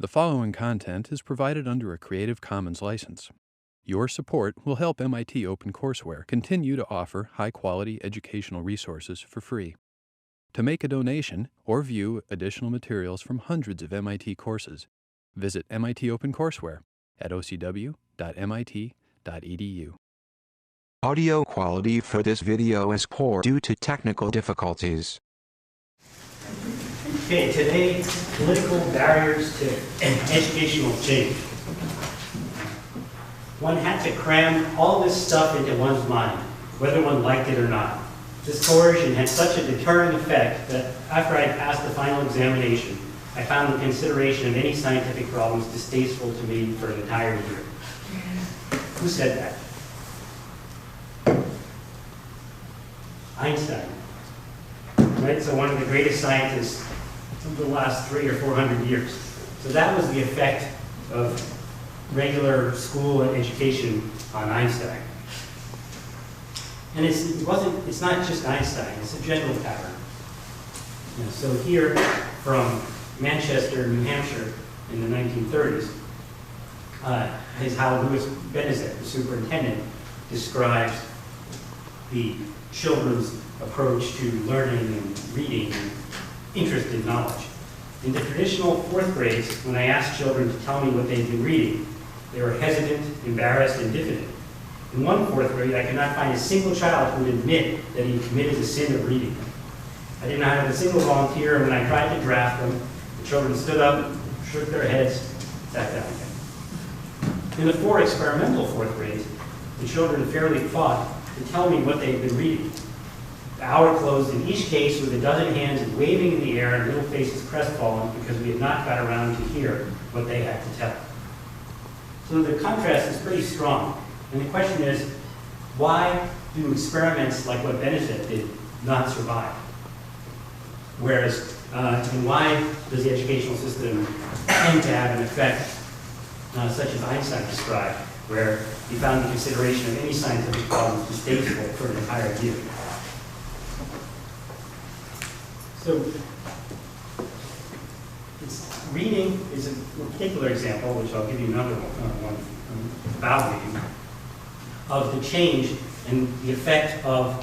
The following content is provided under a Creative Commons license. Your support will help MIT OpenCourseware continue to offer high-quality educational resources for free. To make a donation or view additional materials from hundreds of MIT courses, visit MIT OpenCourseware at ocw.mit.edu. Audio quality for this video is poor due to technical difficulties. Okay, today, political barriers to educational change. One had to cram all this stuff into one's mind, whether one liked it or not. This coercion had such a deterrent effect that after I passed the final examination, I found the consideration of any scientific problems distasteful to me for an entire year. Who said that? Einstein. Right? So one of the greatest scientists of the last 300 or 400 years. So that was the effect of regular school and education on Einstein. And it's not just Einstein, it's a general pattern. So here from Manchester, New Hampshire in the 1930s, is how Louis Benezet, the superintendent, describes the children's approach to learning and reading and interest in knowledge. In the traditional fourth grades, when I asked children to tell me what they'd been reading, they were hesitant, embarrassed, and diffident. In one fourth grade, I could not find a single child who would admit that he committed the sin of reading. I did not have a single volunteer, and when I tried to draft them, the children stood up, shook their heads, sat down again. In the four experimental fourth grades, the children fairly fought to tell me what they had been reading. The hour closed in each case with a dozen hands waving in the air and little faces crestfallen because we had not got around to hear what they had to tell. So the contrast is pretty strong. And the question is, why do experiments like what Benezet did not survive? Whereas, and why does the educational system tend to have an effect such as Einstein described, where he found the consideration of any scientific problem distasteful for an entire year? So, reading is a particular example, which I'll give you another one about reading, of the change and the effect of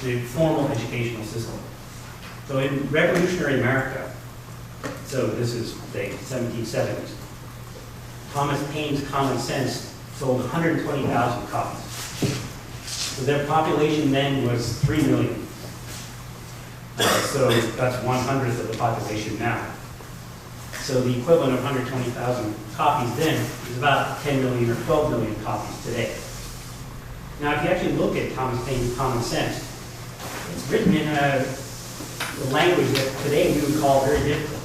the formal educational system. So in revolutionary America, so this is the 1770s, Thomas Paine's Common Sense sold 120,000 copies. So their population then was 3 million. So that's 1/100th of the population now. So the equivalent of 120,000 copies then is about 10 million or 12 million copies today. Now, if you actually look at Thomas Paine's Common Sense, it's written in a language that today we would call very difficult.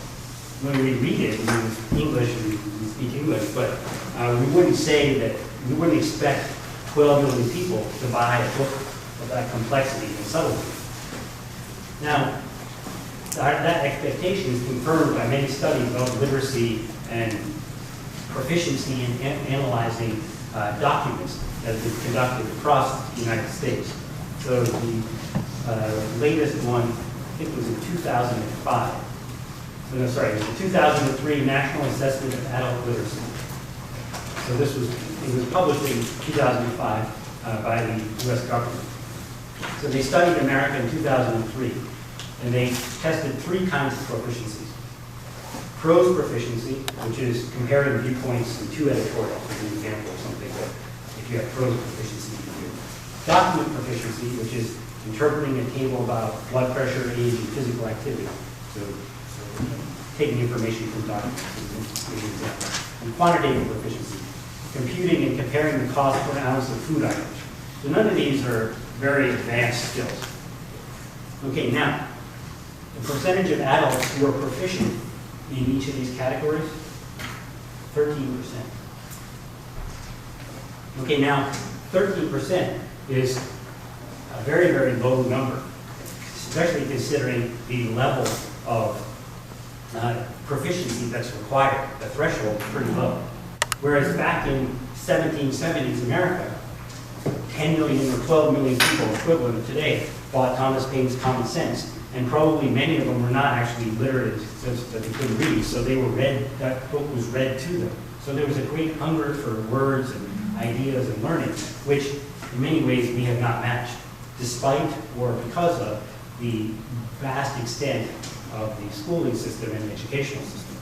When we read it, we use English and we speak English, but we wouldn't say that, we wouldn't expect 12 million people to buy a book of that complexity and subtlety. Now, that expectation is confirmed by many studies about literacy and proficiency in analyzing documents that have been conducted across the United States. So the latest one, I think, was in 2005. No, sorry, it was the 2003 National Assessment of Adult Literacy. So it was published in 2005 by the U.S. government. So they studied America in 2003, and they tested 3 kinds of proficiencies. Prose proficiency, which is comparing viewpoints in 2 editorials, as an example of something that if you have prose proficiency, you can do. Document proficiency, which is interpreting a table about blood pressure, age, and physical activity. So taking information from documents is an example. And quantitative proficiency, computing and comparing the cost per ounce of food items. So none of these are very advanced skills. Okay, now, the percentage of adults who are proficient in each of these categories, 13%. Okay, now, 13% is a very, very low number, especially considering the level of proficiency that's required. The threshold is pretty low. Whereas back in 1770s America, 10 million or 12 million people, equivalent of today, bought Thomas Paine's Common Sense, And probably many of them were not actually literate so that they couldn't read, so they were read, that book was read to them. So there was a great hunger for words and ideas and learning, which in many ways we have not matched, despite or because of the vast extent of the schooling system and educational system.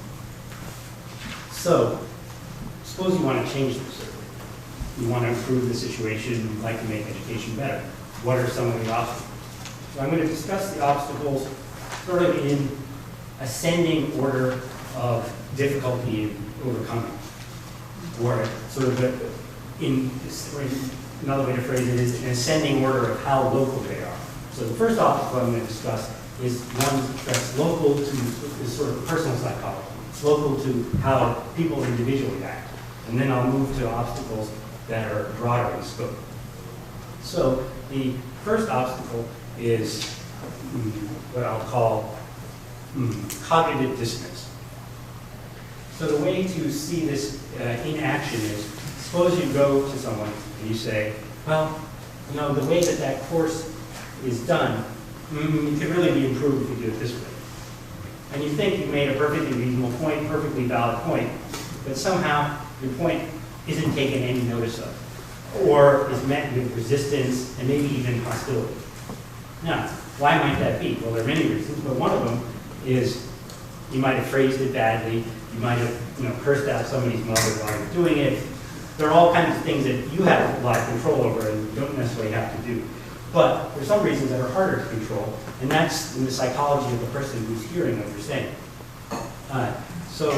So, suppose you want to change this. You want to improve the situation, you'd like to make education better. What are some of the obstacles? So I'm going to discuss the obstacles sort of in ascending order of difficulty in overcoming. Or sort of another way to phrase it is an ascending order of how local they are. So the first obstacle I'm going to discuss is one that's local to, is sort of personal psychology. It's local to how people individually act. And then I'll move to obstacles that are broader in scope. So the first obstacle is what I'll call cognitive dissonance. So the way to see this in action is, suppose you go to someone and you say, well, you know, the way that that course is done, it could really be improved if you do it this way. And you think you've made a perfectly reasonable point, perfectly valid point, but somehow your point isn't taken any notice of, or is met with resistance and maybe even hostility. Now, why might that be? Well, there are many reasons, but one of them is you might have phrased it badly, you might have cursed out somebody's mother while you're doing it. There are all kinds of things that you have a lot of control over and you don't necessarily have to do. But there's some reasons that are harder to control, and that's in the psychology of the person who's hearing what you're saying. So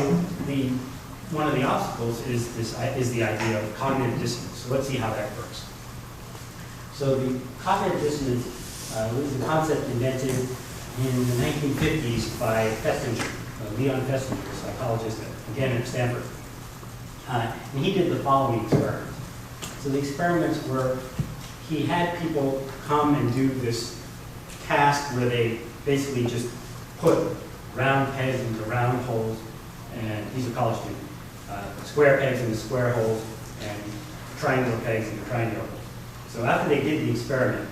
one of the obstacles is the idea of cognitive dissonance. So let's see how that works. So the cognitive dissonance was a concept invented in the 1950s by Festinger, Leon Festinger, a psychologist, again at Stanford. And he did the following experiments. So the experiments were, he had people come and do this task where they basically just put round pegs into round holes, and he's a college student, square pegs into square holes, and triangular pegs into triangular holes. So after they did the experiment,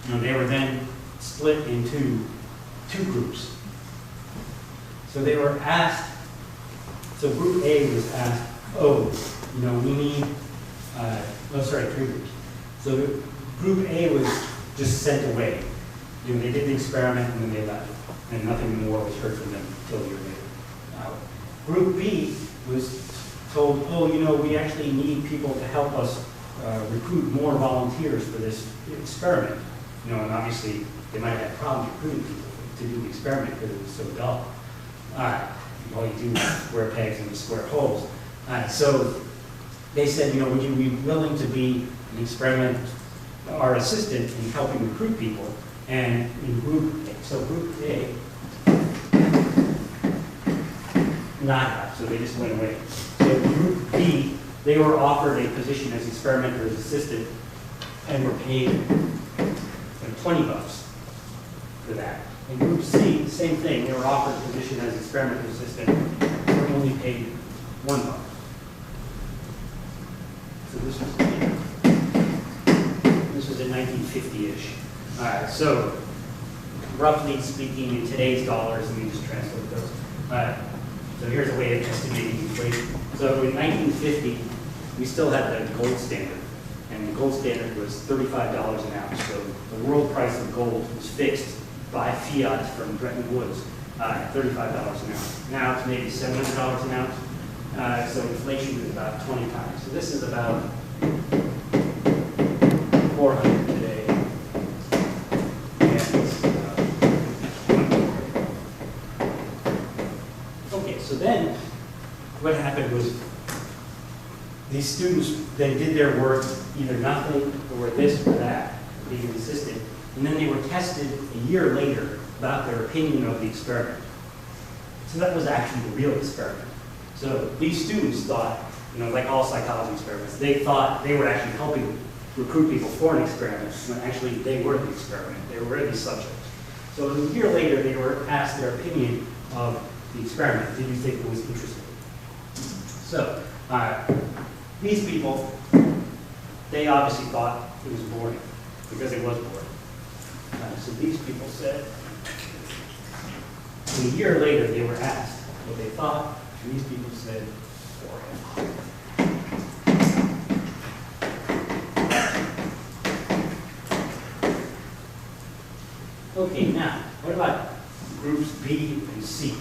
they were then split into two groups. So they were asked, so group A was asked, we need, three groups. So group A was just sent away. They did the experiment and then they left, and nothing more was heard from them until a year later. Group B was told, we actually need people to help us recruit more volunteers for this experiment. And obviously they might have had problems recruiting people to do the experiment because it was so dull. All you do is square pegs into square holes. So they said, would you be willing to be an experiment, our assistant in helping recruit people? And in group A, not, so they just went away. So group B, they were offered a position as experimenter's assistant and were paid $20 for that. In group C, same thing, they were offered a position as experimenter's assistant and were only paid $1. So this was in 1950-ish. All right, so roughly speaking, in today's dollars, let me just translate those. So here's a way of estimating inflation. So in 1950, we still had the gold standard, and the gold standard was $35 an ounce. So the world price of gold was fixed by fiat from Bretton Woods at $35 an ounce. Now it's maybe $700 an ounce. So inflation is about 20 times. So this is about 400 today. Okay, so then what happened was these students then did their work, either nothing or this or that, being an assistant, and then they were tested a year later about their opinion of the experiment. So that was actually the real experiment. So these students thought, like all psychology experiments, they thought they were actually helping recruit people for an experiment, when actually they were the experiment. They were the subject. So a year later, they were asked their opinion of the experiment. Did you think it was interesting? So these people, they obviously thought it was boring, because it was boring. So these people said, and a year later they were asked what they thought, and these people said 4.5. Okay, now, what about groups B and C?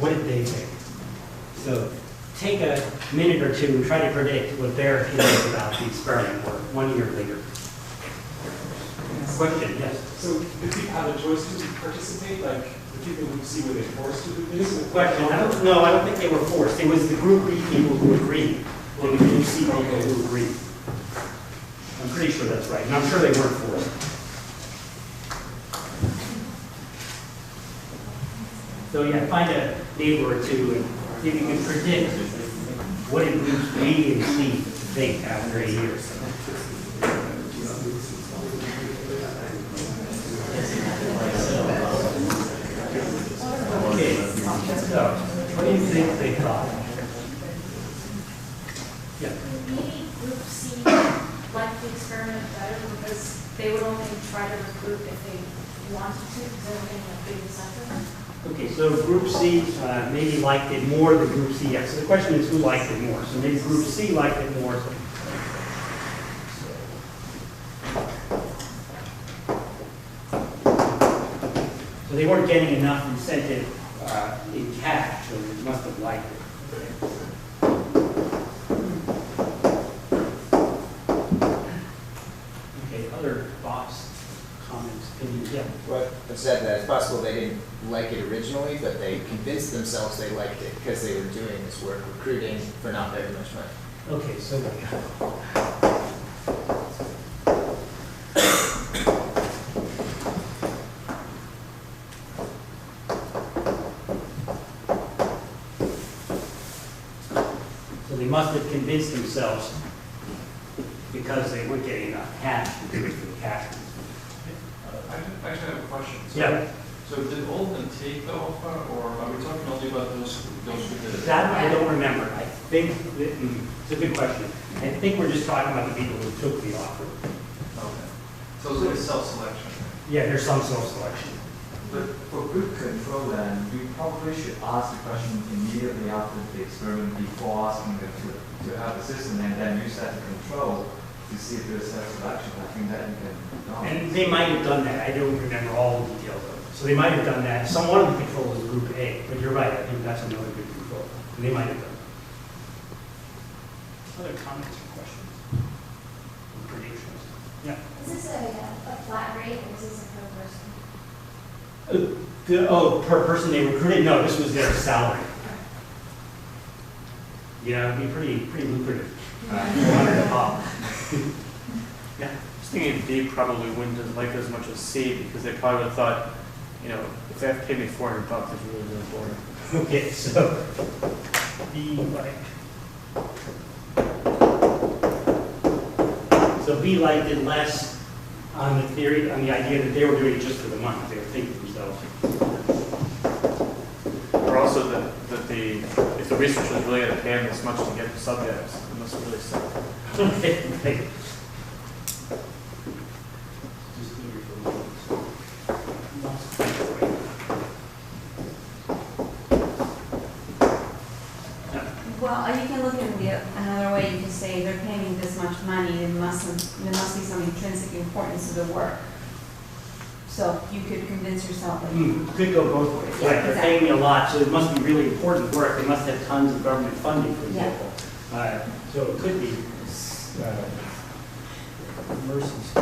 What did they think? So take a minute or two and try to predict what their opinion about the experiment were 1 year later. Question, yes? So the people had a choice to participate, like the people who see were they forced to do this? Question, I don't think they were forced. It was the group B people who agreed, or the group C people who agreed. I'm pretty sure that's right, and I'm sure they weren't forced. So yeah, find a neighbor or two and see if you can predict what did groups B and C think after a year. Okay, so what do you think they thought? Yeah. Maybe group C liked the experiment better because they would only try to recruit if they wanted to, because they were getting a big incentive. Okay, so group C maybe liked it more than group C. So the question is who liked it more. So maybe group C liked it more. So they weren't getting enough incentive in cash, so they must have liked it. Okay, other thoughts, comments, opinions? Yeah. What was said that it's possible they didn't like it originally, but they convinced themselves they liked it because they were doing this work recruiting for not very much money. Okay, so they must have convinced themselves because they weren't getting enough cash to do it for the cash. I actually have a question. So, Yeah. So did all of them take the offer, or are we talking only about those who did it? That I don't remember. I think that, it's a good question. I think we're just talking about the people who took the offer. Okay. So it's like a self-selection. Yeah, there's some self-selection. But for good control, then, we probably should ask the question immediately after the experiment before asking them to have a system and then use that to control to see if there's self-selection. I think that you can know. And they might have done that. I don't remember all the details of it. So they might have done that. One of the controls is group A, but you're right. I think that's another good control. And they might have done that. Other comments or questions? Or predictions? Yeah. Is this a flat rate or is this a per person? Per person they recruited? No, this was their salary. Yeah, it'd be pretty lucrative. 400 a pop. Yeah. I was thinking B probably wouldn't have liked it as much as C because they probably would have thought, you know, if they have to pay me $400, it's really, really boring. Okay, so B liked. So B liked it less on the theory, on the idea that they were doing it just for the money. They were thinking to themselves. Or also that if the researchers really had to pay them this much to get the subjects, it must have really sucked. Okay, right. Well, you can look at it another way. You can say they're paying me this much money. There must be some intrinsic importance to the work. So you could convince yourself that Could go both ways. Yeah, Like they're paying me a lot, so it must be really important work. They must have tons of government funding, for Yeah. example. So it could be mercies.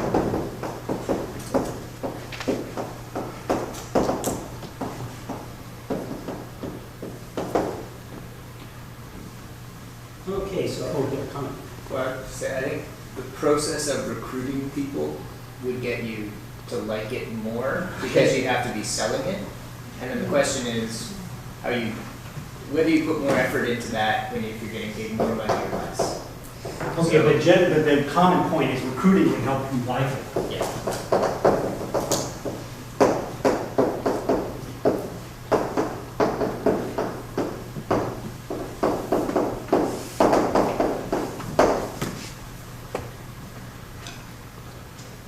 Okay, so yeah, comment. Well, I think the process of recruiting people would get you to like it more because you have to be selling it. And then the question is, whether you put more effort into that when if you're getting paid more money or less. Okay, but the common point is recruiting can help you like it. Yeah.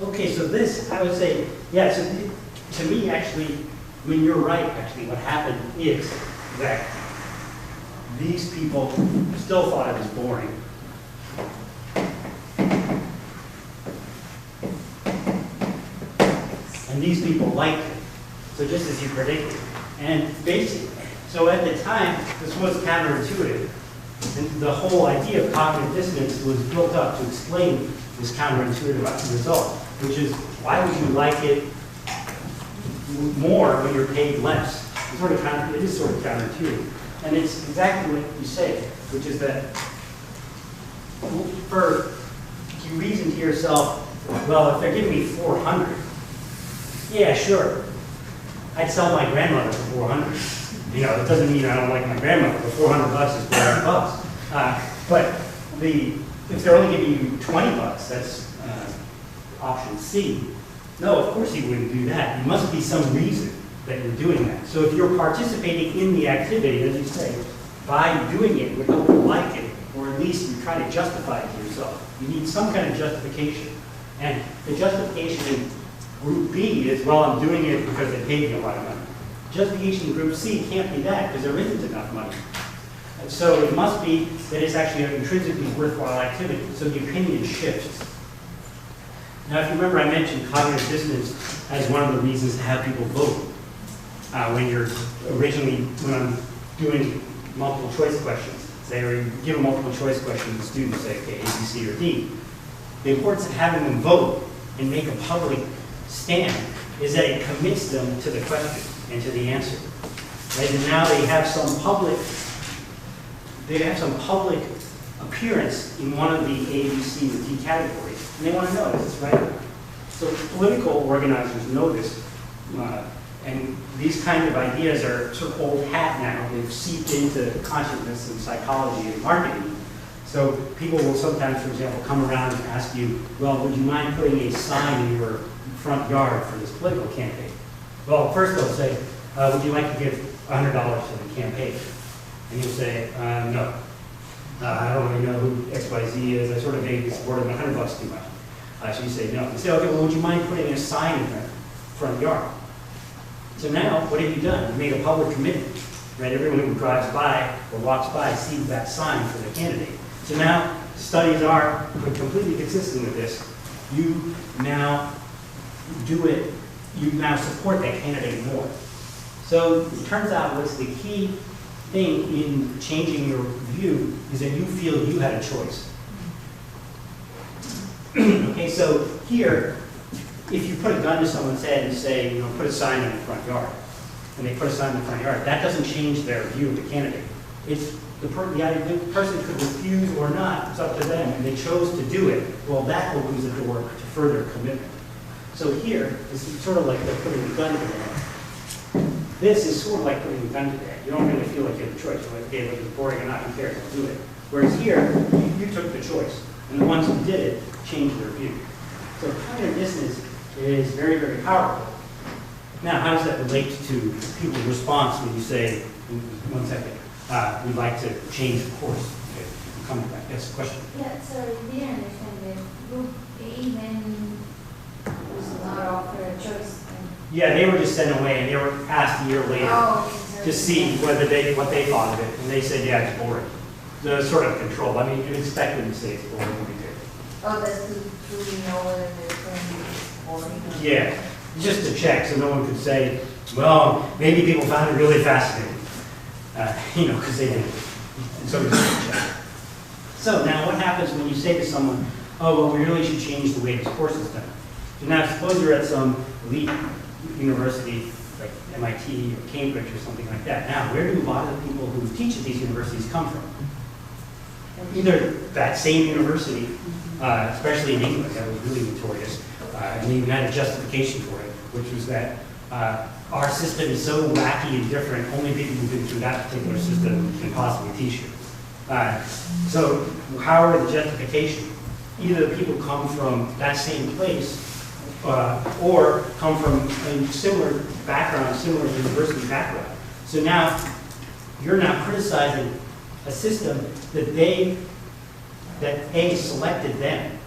Okay, so this, I would say, yeah, so to me, actually, I mean, you're right, actually. What happened is that these people still thought it was boring. And these people liked it. So just as you predicted. And basically, so at the time, this was counterintuitive. And the whole idea of cognitive dissonance was built up to explain this counterintuitive result, which is, why would you like it more when you're paid less? It's sort of it is sort of counterintuitive. And it's exactly what you say, which is that you reason to yourself, well, if they're giving me 400, yeah, sure, I'd sell my grandmother for 400. You know, it doesn't mean I don't like my grandmother, but 400 bucks is 400 bucks. But if they're only giving you 20 bucks, that's option C. No, of course you wouldn't do that. There must be some reason that you're doing that. So if you're participating in the activity, as you say, by doing it, you don't like it, or at least you try to justify it to yourself. You need some kind of justification. And the justification in group B is, well, I'm doing it because they paid me a lot of money. Justification in group C can't be that, because there isn't enough money. And so it must be that it's actually an intrinsically worthwhile activity. So the opinion shifts. Now, if you remember, I mentioned cognitive dissonance as one of the reasons to have people vote. When I'm doing multiple choice questions, say, or you give a multiple choice question to the students, say, okay, A, B, C, or D. The importance of having them vote and make a public stand is that it commits them to the question and to the answer. Right? And now they have some public appearance in one of the A, B, C, or D categories, and they want to know, is this right? So political organizers know this, and these kind of ideas are sort of old hat now. They've seeped into consciousness and psychology and marketing. So people will sometimes, for example, come around and ask you, well, would you mind putting a sign in your front yard for this political campaign? Well, first they'll say, would you like to give $100 to the campaign? And you'll say, no. I don't really know who XYZ is. I sort of vaguely support him, $100 too much. So you say no. You say, okay, well, would you mind putting a sign in the front yard? So now, what have you done? You made a public commitment, right? Everyone who drives by or walks by sees that sign for the candidate. So now, studies are completely consistent with this. You now do it, you now support that candidate more. So it turns out what's the key thing in changing your view is that you feel you had a choice. Okay, so here, if you put a gun to someone's head and say, you know, put a sign in the front yard, and they put a sign in the front yard, that doesn't change their view of the candidate. It's the person could refuse or not, it's up to them, and they chose to do it. Well, that opens the door to further commitment. So here, it's sort of like they're putting a gun to their head. This is sort of like putting a gun to their head. You don't really feel like you have a choice. You're like, okay, whether it's boring or not, who cares, I'll do it. Whereas here, you took the choice, and the ones who did it changed their view. So cognitive dissonance is very, very powerful. Now, how does that relate to people's response when you say, 1 second, we'd like to change the course? Okay, we'll come back. Yes, question? Yeah, so I didn't understand that group A then was not offered a choice. Yeah, they were just sent away, and they were asked a year later to see what they thought of it, and they said, yeah, it's boring. So it's sort of control. I mean, you'd expect them to say it's boring when we did. Oh, that's to truly know whether they're going to be boring. Yeah, just to check, so no one could say, well, maybe people found it really fascinating. You know, because they didn't. And so we just check. So now what happens when you say to someone, oh, well, we really should change the way this course is done. So now suppose you're at some elite university, like MIT or Cambridge or something like that. Now, where do a lot of the people who teach at these universities come from? Either that same university, especially in England, that was really notorious, and even had a justification for it, which was that our system is so wacky and different, only people who've been through that particular system can possibly teach you. So how are the justification? Either the people come from that same place, or come from a similar background, similar university background. So now, you're now criticizing a system that A selected them.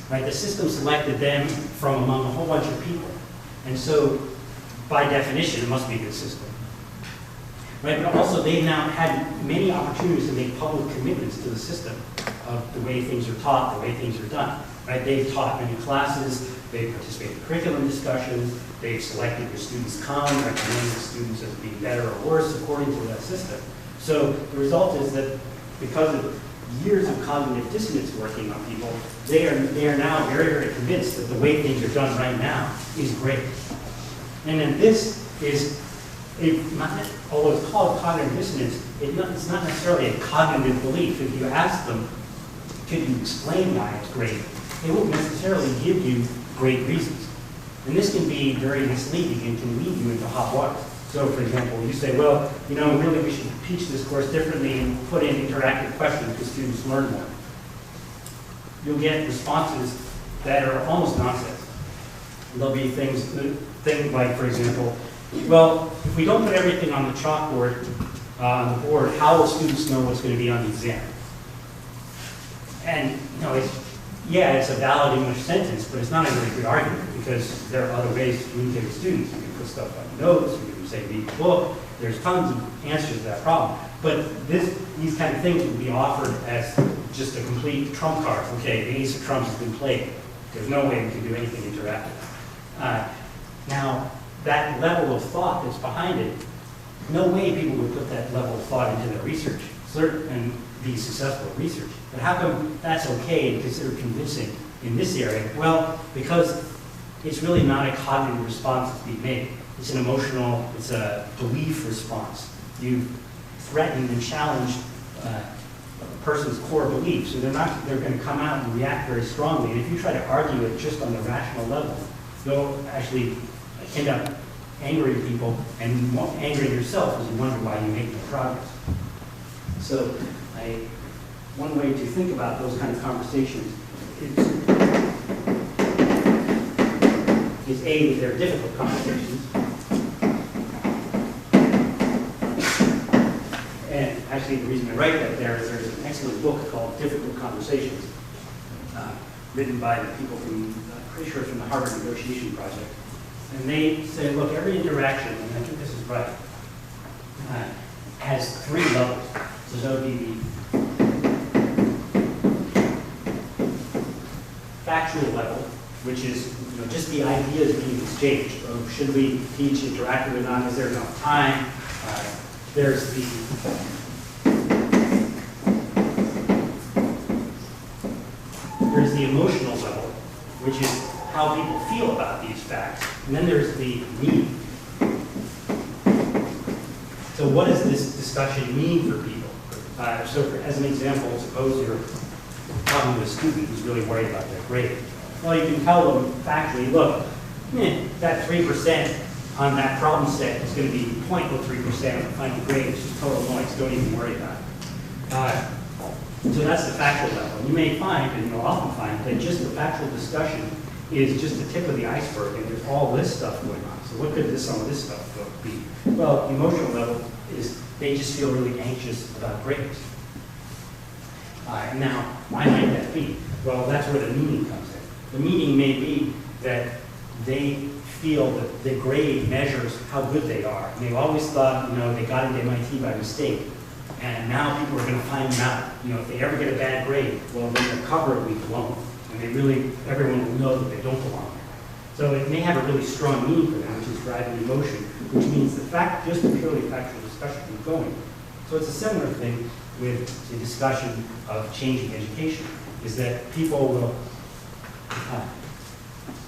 Right? The system selected them from among a whole bunch of people. And so, by definition, it must be consistent. Right, but also they've now had many opportunities to make public commitments to the system of the way things are taught, the way things are done. Right, they've taught many classes, they've participated in curriculum discussions, they've selected where students come, recommended students as being better or worse according to that system. So the result is that because of years of cognitive dissonance working on people, they are now very, very convinced that the way things are done right now is great. And then this is, although it's called cognitive dissonance, it's not necessarily a cognitive belief. If you ask them, could you explain why it's great, they won't necessarily give you great reasons. And this can be very misleading and can lead you into hot water. So for example, you say, well, you know, really we should teach this course differently and put in interactive questions because students learn more. You'll get responses that are almost nonsense. There'll be things like, for example, well, if we don't put everything on the chalkboard, on the board, how will students know what's going to be on the exam? And, you know, it's a valid English sentence, but it's not a very good argument because there are other ways to communicate with students. You can put stuff on notes, you can say read the book, there's tons of answers to that problem. But these kind of things would be offered as just a complete trump card. Okay, the ace of trumps has been played. There's no way we can do anything interactive. Now, that level of thought that's behind it, no way people would put that level of thought into their research and be successful at research. But how come that's okay and considered convincing in this area? Well, because it's really not a cognitive response that's being made. It's an emotional, it's a belief response. You threaten and challenge a person's core beliefs, so they're going to come out and react very strongly. And if you try to argue it just on the rational level, you'll actually end up angering people and angering yourself because you wonder why you make no progress. So one way to think about those kind of conversations is A, that they're difficult conversations. And actually the reason I write that there is there's an excellent book called Difficult Conversations, written by the people from, I'm pretty sure from the Harvard Negotiation Project. And they say, look, every interaction, and I think this is right, has 3 levels. So that would be the factual level, which is just the ideas being exchanged. Of should we teach interactive or not? Is there enough time? There's the emotional level, which is how people feel about these facts. And then there's the need. So what does this discussion mean for people? As an example, suppose you're talking to a student who's really worried about their grade. Well, you can tell them factually, look, that 3% on that problem set is going to be 0.03% on the final grade. It's just total noise. Don't even worry about it. So that's the factual level. And you may find, and you'll often find, that just the factual discussion is just the tip of the iceberg, and there's all this stuff going on. So what could some of this stuff be? Well, the emotional level is they just feel really anxious about grades. Now, why might that be? Well, that's where the meaning comes in. The meaning may be that they feel that the grade measures how good they are. And they've always thought, they got into MIT by mistake. And now people are going to find them out. If they ever get a bad grade, well, then their cover will be blown. And everyone will know that they don't belong there. So it may have a really strong meaning for them, which is driving emotion, which means just a purely factual discussion is going. So it's a similar thing with the discussion of changing education, is that people will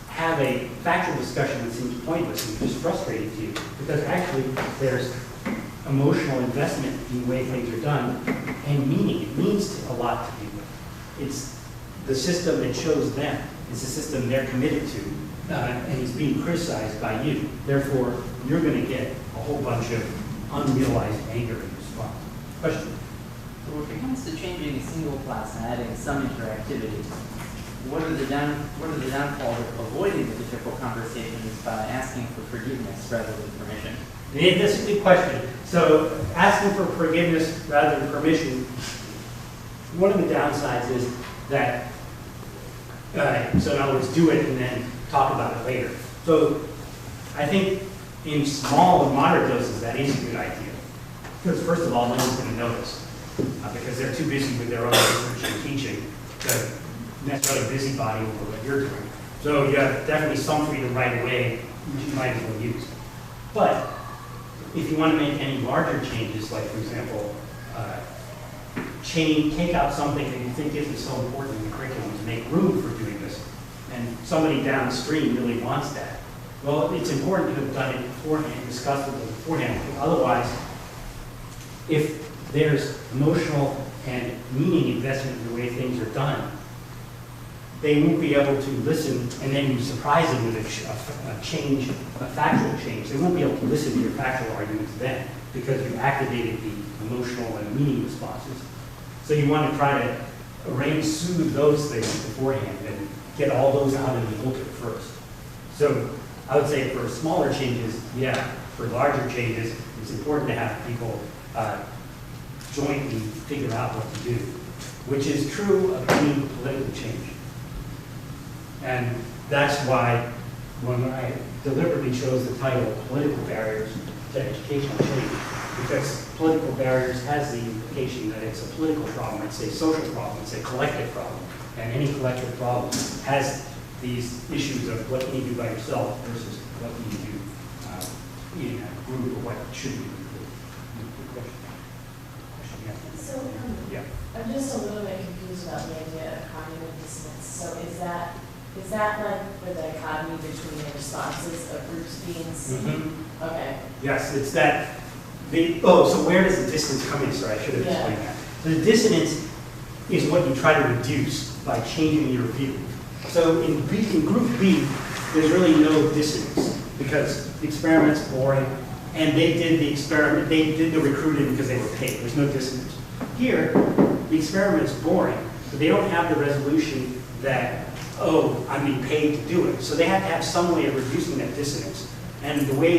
have a factual discussion that seems pointless and just frustrating to you, because actually there's emotional investment in the way things are done and meaning. It means a lot to people. It's the system that chose them. It's the system they're committed to, and it's being criticized by you. Therefore, you're going to get a whole bunch of unrealized anger in response. Question? So when it comes to changing a single class and adding some interactivity, what are the downfalls of avoiding the difficult conversations by asking for forgiveness rather than permission? That's a good question. So asking for forgiveness rather than permission, one of the downsides is that, so in other words, do it and then talk about it later. So I think in small and moderate doses, that is a good idea. Because first of all, no one's going to notice. Because they're too busy with their own research and teaching to necessarily busybody over what you're doing. So you have definitely some freedom right away, which you might as well use. But if you want to make any larger changes, like for example, take out something that you think isn't so important in the curriculum to make room for doing this, and somebody downstream really wants that, well, it's important to have done it beforehand, discussed with them beforehand. Otherwise, if there's emotional and meaning investment in the way things are done, they won't be able to listen, and then you surprise them with a change, a factual change. They won't be able to listen to your factual arguments then, because you activated the emotional and meaning responses. So you want to try to soothe those things beforehand and get all those out in the filter first. So I would say for smaller changes, yeah. For larger changes, it's important to have people jointly figure out what to do, which is true of any political change. And that's why when I deliberately chose the title Political Barriers to Educational Change, because political barriers has the implication that it's a political problem, it's a social problem, it's a collective problem. And any collective problem has these issues of what you do by yourself versus what you do in a group, or what should be a group. So, Yeah. I'm just a little bit confused about the idea of cognitive dissonance. So is that like the dichotomy between the responses of groups being seen? Okay. Yes, it's that. So where does the dissonance come in? Sorry, I should have explained that. So the dissonance is what you try to reduce by changing your view. So in group B, there's really no dissonance because the experiment's boring, and they did the experiment, they did the recruiting because they were paid. There's no dissonance. Here, the experiment's boring, but they don't have the resolution that, oh, I'm being paid to do it. So they have to have some way of reducing that dissonance. And the way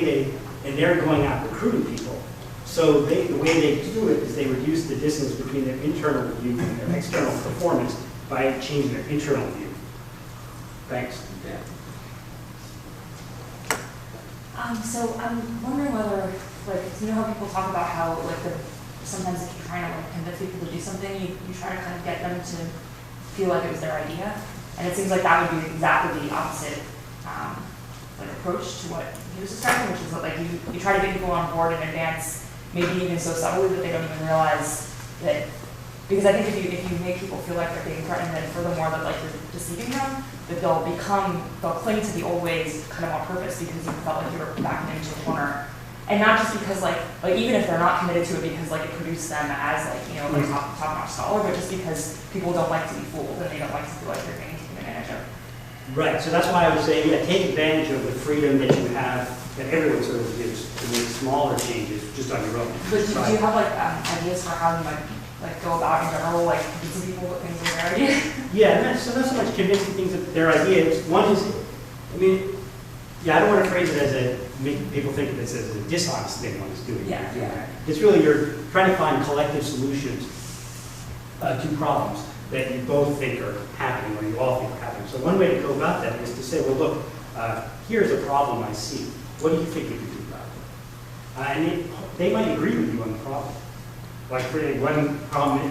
they're going out recruiting people. So the way they do it is they reduce the distance between their internal view and their external performance by changing their internal view. Thanks. Yeah. So I'm wondering whether, like, you know how people talk about how, like, sometimes if you're trying to like convince people to do something, you try to kind of get them to feel like it was their idea, and it seems like that would be exactly the opposite like approach to what he was describing, which is that like you try to get people on board in advance, maybe even so subtly that they don't even realize that. Because I think if you make people feel like they're being threatened, and furthermore that like you're deceiving them, that they'll cling to the old ways kind of on purpose because you felt like you were backing into a corner. And not just because like even if they're not committed to it because like it produced them as like, you know, like top-notch scholar, but just because people don't like to be fooled and they don't like to feel like they're being taken advantage of. Right, so that's why I was saying, yeah, take advantage of the freedom that you have, that everyone sort of gives to make smaller changes just on your own. But do you have like ideas for how you might like go about in general, like convincing people that things are their idea? Yeah, so not so much convincing things that their ideas. One is, I mean, yeah, I don't want to phrase it as make people think of this as a dishonest thing one is doing. Yeah. It's really you're trying to find collective solutions to problems that you both think are happening or you all think are happening. So one way to go about that is to say, well, look, here's a problem I see. What do you think we could do about it? And they might agree with you on the problem. Like one problem,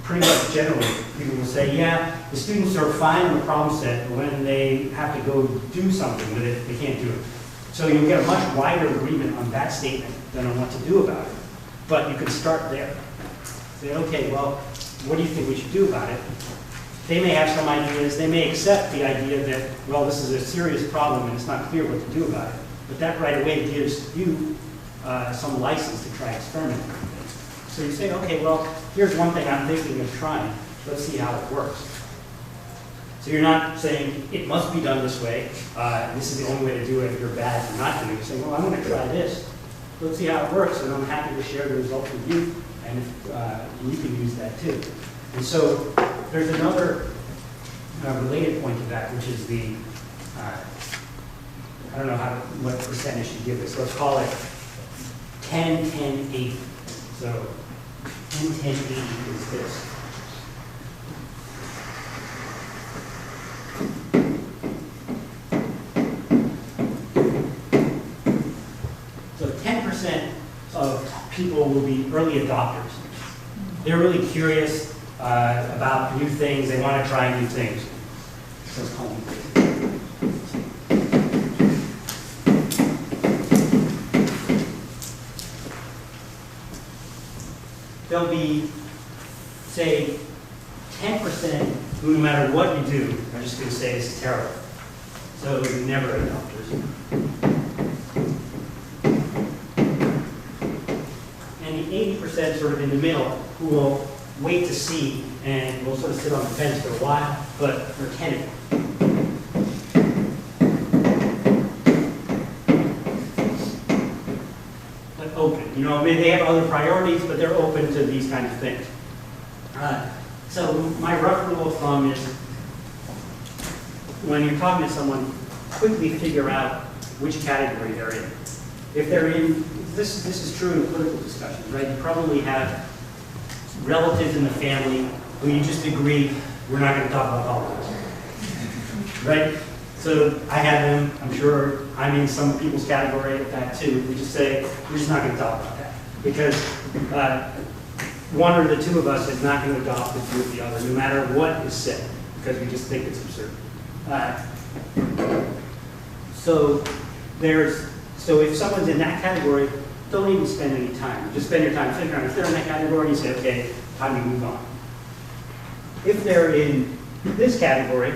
pretty much generally, people will say, yeah, the students are fine on the problem set, but when they have to go do something with it, they can't do it. So you'll get a much wider agreement on that statement than on what to do about it. But you can start there. Say, okay, well, what do you think we should do about it? They may have some ideas. They may accept the idea that, well, this is a serious problem and it's not clear what to do about it. But that right away gives you some license to try experimenting with things. So you say, okay, well, here's one thing I'm thinking of trying. Let's see how it works. So you're not saying, it must be done this way. This is the only way to do it. If you're bad for not doing it, you're saying, well, I'm going to try this. Let's see how it works. And I'm happy to share the results with you. And you can use that too. And so there's another related point to that, which is the, I don't know what percentage to give this. Let's call it 10, 10, 80. So 10, 10, 80 is this. early adopters. They're really curious about new things. They want to try new things. So it's called there'll be, say, 10% who, no matter what you do, are just going to say this is terrible. So never adopters. And the 80% sort of in the middle who will wait to see and will sort of sit on the fence for a while, but are tentative. But open. You know, maybe they have other priorities, but they're open to these kinds of things. So my rough rule of thumb is when you're talking to someone, quickly figure out which category they're in. If they're in, this is true in political discussions, right? You probably have relatives in the family who you just agree we're not going to talk about politics, right? So I have them, I'm sure I'm in some people's category of that too. We just say, we're just not going to talk about that. Because one or the two of us is not going to adopt the view of the other, no matter what is said, because we just think it's absurd. So if someone's in that category, don't even spend any time. Just spend your time figuring out if they're in that category, you say, okay, how do we move on? If they're in this category,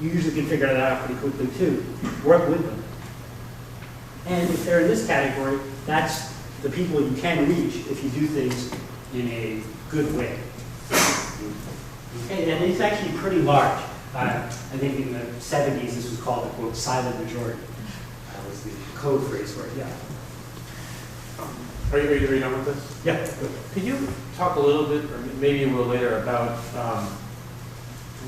you usually can figure that out pretty quickly too. Work with them. And if they're in this category, that's the people you can reach if you do things in a good way. Okay, and it's actually pretty large. I think in the 70s this was called the quote silent majority. That was the code phrase for it, yeah. Are you done with this? Yeah. Could you talk a little bit, or maybe you will later, about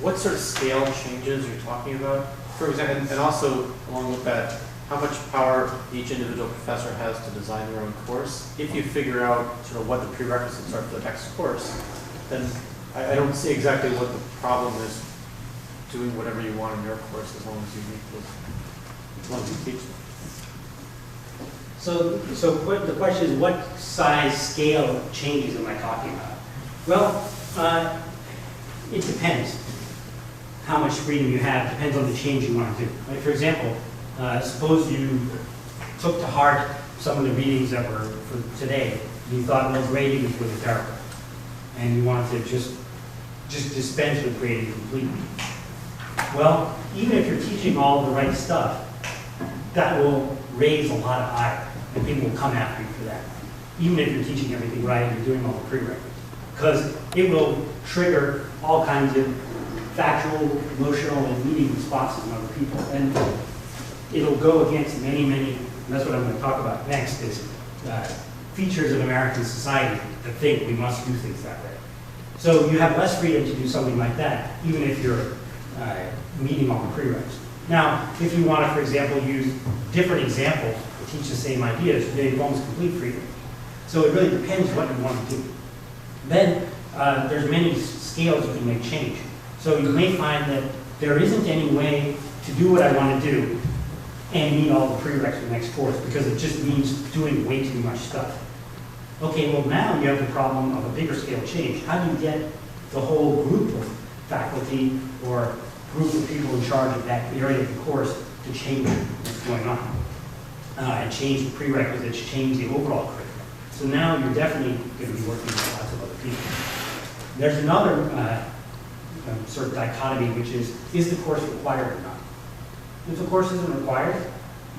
what sort of scale changes you're talking about? For example, and also along with that, how much power each individual professor has to design their own course. If you figure out sort of what the prerequisites are for the next course, then I don't see exactly what the problem is doing whatever you want in your course as long as you meet those, as long as you teach them. So the question is, what size scale changes am I talking about? Well, it depends. How much freedom you have depends on the change you want to do. Like for example, suppose you took to heart some of the readings that were for today, and you thought, well, grading is really terrible, and you want to just dispense with grading completely. Well, even if you're teaching all the right stuff, that will raise a lot of ire, and people will come after you for that. Even if you're teaching everything right and you're doing all the prerequisites. Because it will trigger all kinds of factual, emotional, and meaning responses in other people. And it'll go against many, and that's what I'm going to talk about next, is features of American society that think we must do things that way. So you have less freedom to do something like that, even if you're meeting all the prerequisites. Now, if you want to, for example, use different examples to teach the same ideas, you have almost complete freedom. So it really depends what you want to do. Then there's many scales you can make change. So you may find that there isn't any way to do what I want to do and meet all the prerequisites for the next course because it just means doing way too much stuff. Okay, well now you have the problem of a bigger scale change. How do you get the whole group of faculty or group of people in charge of that area of the course to change what's going on? And change the prerequisites, change the overall curriculum. So now you're definitely going to be working with lots of other people. There's another sort of dichotomy, which is the course required or not? If the course isn't required,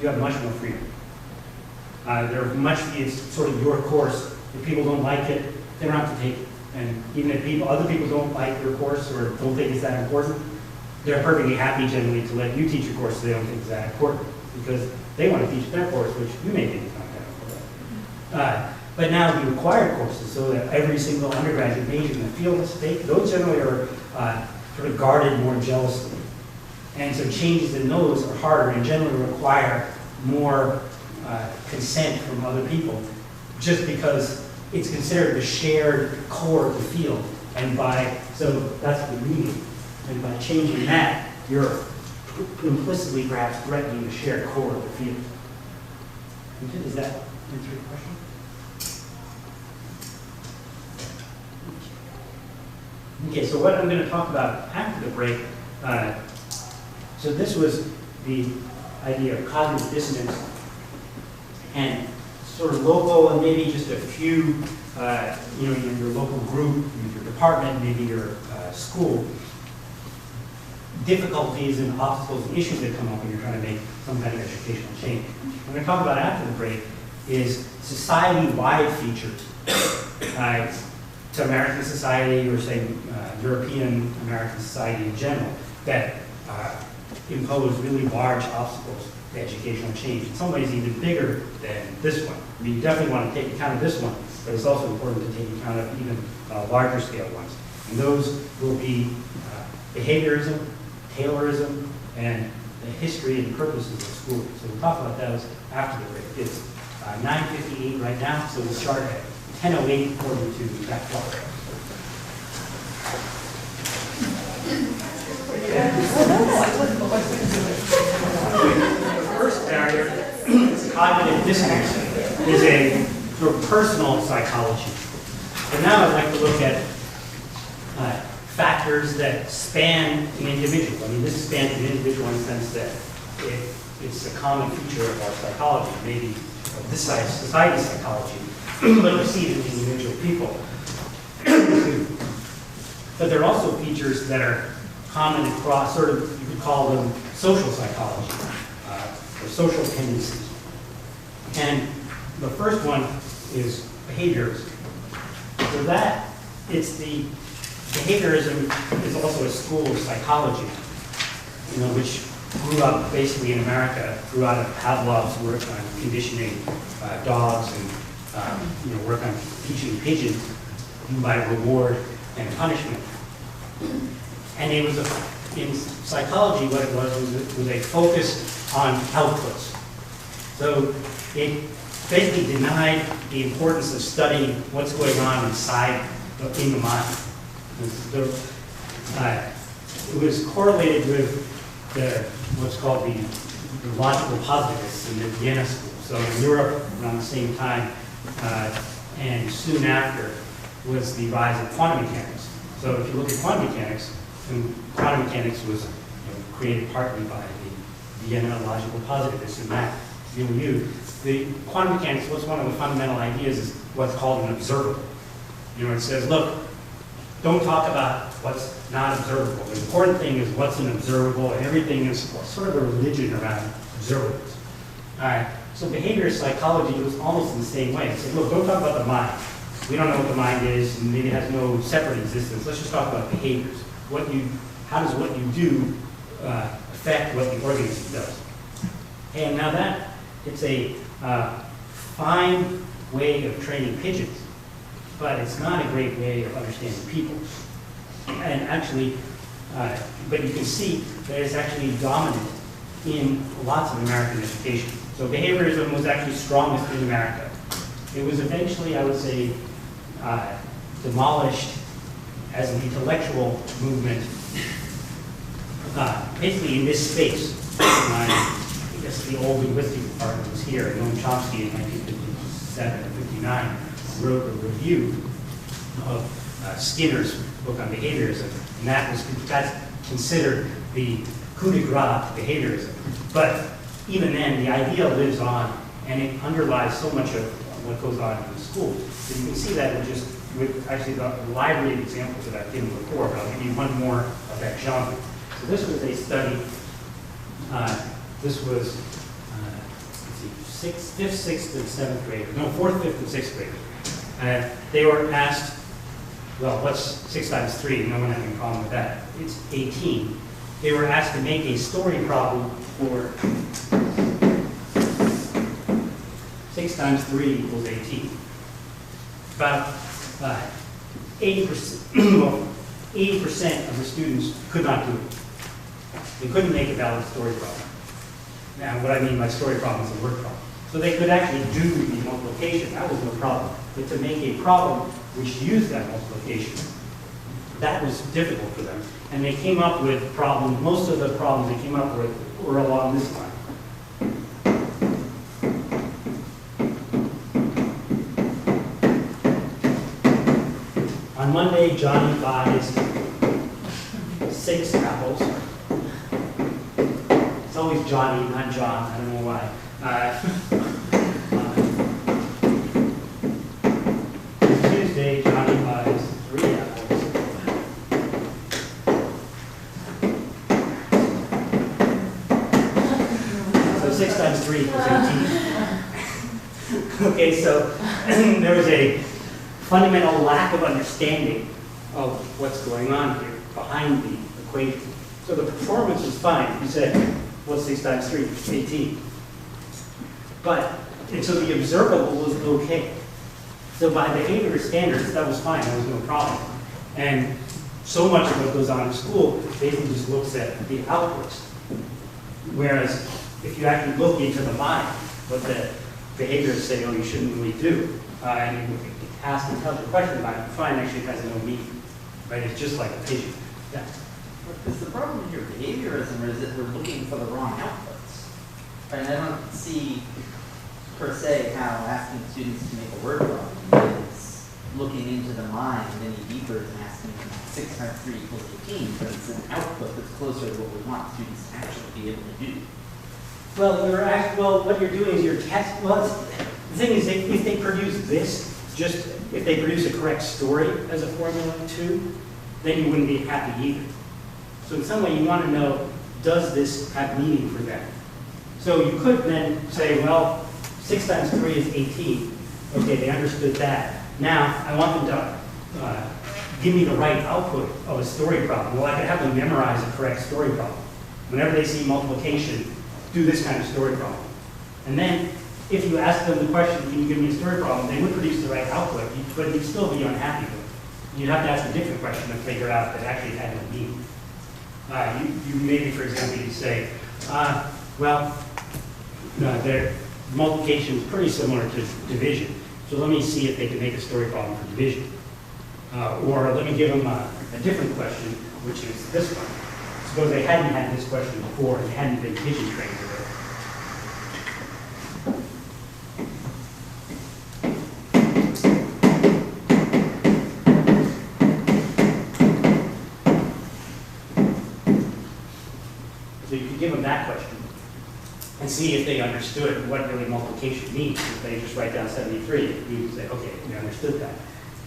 you have much more freedom. It's sort of your course. If people don't like it, they don't have to take it. And even if other people don't like your course or don't think it's that important, they're perfectly happy generally to let you teach your course so they don't think it's that important because they want to teach their course, which you may think is not that important. But now the required courses, so that every single undergraduate major in the field has to take, those generally are sort of guarded more jealously. And so changes in those are harder and generally require more consent from other people just because it's considered the shared core of the field. And so that's the meaning. And by changing that, you're implicitly perhaps threatening the shared core of the field. Does that answer your question? Okay, so what I'm going to talk about after the break, so this was the idea of cognitive dissonance and sort of local and maybe just a few, you know, your local group, your department, maybe your school, difficulties and obstacles and issues that come up when you're trying to make some kind of educational change. What I'm going to talk about after the break is society-wide features to American society or say European American society in general that impose really large obstacles to educational change. In some ways even bigger than this one. I mean, you definitely want to take account of this one, but it's also important to take account of even larger scale ones. And those will be behaviorism, Taylorism, and the history and purposes of schooling. So we'll talk about those after the break. It's 9:58 right now, so we'll start at 10:08 according to that clock. The first barrier, cognitive dissonance, is a sort of personal psychology. And now I'd like to look at factors that span an individual. I mean, this spans an individual in the sense that it's a common feature of our psychology, maybe of this side, society psychology, but you see it in individual people. But there are also features that are common across, sort of, you could call them social psychology, or social tendencies. And the first one is behaviorism. So that, it's the behaviorism is also a school of psychology, you know, which grew up basically in America, grew out of Pavlov's work on conditioning dogs and you know, work on teaching pigeons by reward and punishment. And it was in psychology, what it was a focus on outputs. So it basically denied the importance of studying what's going on inside in the mind. It was correlated with what's called the logical positivists in the Vienna school. So in Europe, around the same time, and soon after, was the rise of quantum mechanics. So if you look at quantum mechanics, and quantum mechanics was created partly by the Vienna logical positivists in that milieu. The quantum mechanics, what's one of the fundamental ideas is what's called an observable. You know, it says, look, don't talk about what's not observable. The important thing is what's an observable, and everything is sort of a religion around observables. All right. So behavior psychology was almost in the same way. It said, look, don't talk about the mind. We don't know what the mind is, and maybe it has no separate existence. Let's just talk about behaviors. How does what you do affect what the organism does? And now that, it's a fine way of training pigeons, but it's not a great way of understanding people. And actually, but you can see that it's actually dominant in lots of American education. So behaviorism was actually strongest in America. It was eventually, I would say, demolished as an intellectual movement, basically in this space. I guess the old linguistic department was here, and Noam Chomsky in 1957 or 59 wrote a review of Skinner's book on behaviorism, and that's considered the coup de grace to behaviorism. But even then, the idea lives on, and it underlies so much of what goes on in the school. So you can see that with actually the library of examples that I've given before, but I'll give you one more of that genre. So this was a study, this was, let's see, 5th, 6th, and 7th graders, no, 4th, 5th, and 6th graders. They were asked, well, what's 6 times 3? No one had any problem with that. It's 18. They were asked to make a story problem for 6 times 3 equals 18. About 80%, well, 80% of the students could not do it. They couldn't make a valid story problem. Now, what I mean by story problem is a word problem. So they could actually do the multiplication, that was no problem. But to make a problem which used that multiplication, that was difficult for them. And they came up with problems, most of the problems they came up with were along this line. On Monday, Johnny buys 6 apples. It's always Johnny, not John. I don't know why. Tuesday, Johnny buys 3 apples. So 6 times 3 equals 18. Okay, so there was a fundamental lack of understanding of what's going on here behind the equation. So the performance was fine. You said, what's 6 times 3? 18. And so the observable was okay. So by behavior standards, that was fine. There was no problem. And so much of what goes on in school basically just looks at the outputs. Whereas if you actually look into the mind, what the behaviors say, oh, you shouldn't really do, and you ask an intelligent question about it, you find actually it has no meaning. Right? It's just like a pigeon. Yeah. Is the problem with your behaviorism, or is it we're looking for the wrong outputs? Right, and I don't see per se how asking students to make a word problem is looking into the mind any deeper than asking 6 times 3 equals 18, but it's an output that's closer to what we want students to actually be able to do. Well, what you're doing is you're testing. Well, the thing is, if they produce this, just if they produce a correct story as a formula too, then you wouldn't be happy either. So in some way, you want to know, does this have meaning for them? So you could then say, well, 6 times 3 is 18. Okay, they understood that. Now, I want them to give me the right output of a story problem. Well, I could have them memorize a correct story problem. Whenever they see multiplication, do this kind of story problem. And then, if you ask them the question, can you give me a story problem, they would produce the right output, but you'd still be unhappy with it. You'd have to ask a different question to figure out that actually had no meaning. You maybe, for example, you say, their multiplication is pretty similar to division. So let me see if they can make a story problem for division. Or let me give them a different question, which is this one. Suppose they hadn't had this question before and they hadn't been pigeon trained with it. So you could give them that question and see if they understood what really multiplication means. If they just write down 73, you would say, okay, we understood that.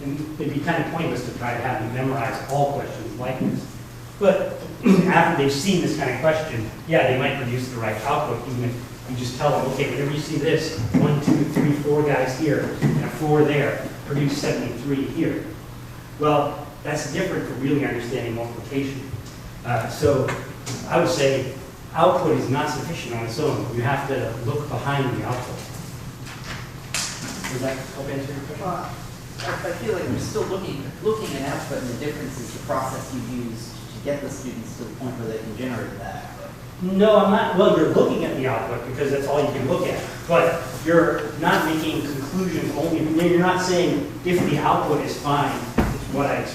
And it'd be kind of pointless to try to have them memorize all questions like this. But after they've seen this kind of question, yeah, they might produce the right output, even if you just tell them, okay, whenever you see this, 1, 2, 3, 4 guys here, and a 4 there, produce 73 here. Well, that's different from really understanding multiplication. So I would say output is not sufficient on its own. You have to look behind the output. Does that help answer your question? Well, I feel like we're still looking at output, and the difference is the process you use to get the students to the point where they can generate that output. No, I'm not. Well, you're looking at the output because that's all you can look at. But you're not making conclusions only. You're not saying if the output is fine, it's what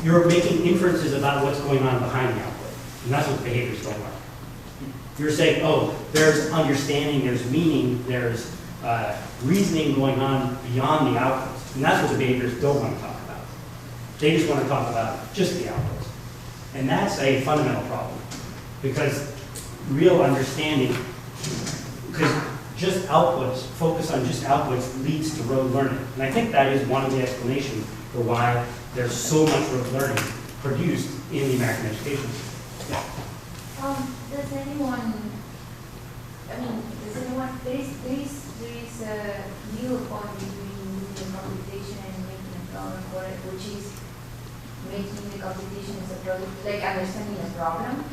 you're making inferences about what's going on behind the output. And that's what behaviors don't like. You're saying, oh, there's understanding, there's meaning, there's reasoning going on beyond the outputs. And that's what the behaviors don't want to talk about. They just want to talk about just the outputs. And that's a fundamental problem. Because real understanding, because just outputs, focus on just outputs leads to rote learning. And I think that is one of the explanations for why there's so much rote learning produced in the American education system. Yeah. Does anyone, there is a viewpoint between the computation and making a problem for it, which is making the computation as a product, like understanding a problem.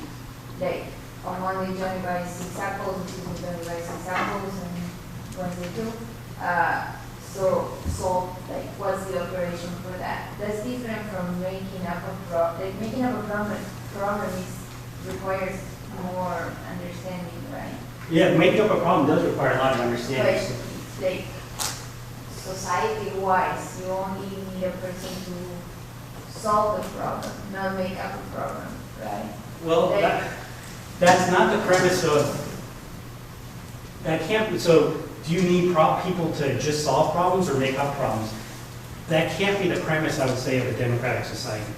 Like on one way Johnny buys 6 apples, and Tuesday Johnny buys 6 apples, and what's they do? So like what's the operation for that? That's different from making up a problem. Like making up a problem requires more understanding, right? Yeah, making up a problem does require a lot of understanding. But like society-wise, you only need a person to solve the problem, not make up a problem, right? Well, that's not the premise of that. Can't be. So, do you need people to just solve problems or make up problems? That can't be the premise, I would say, of a democratic society.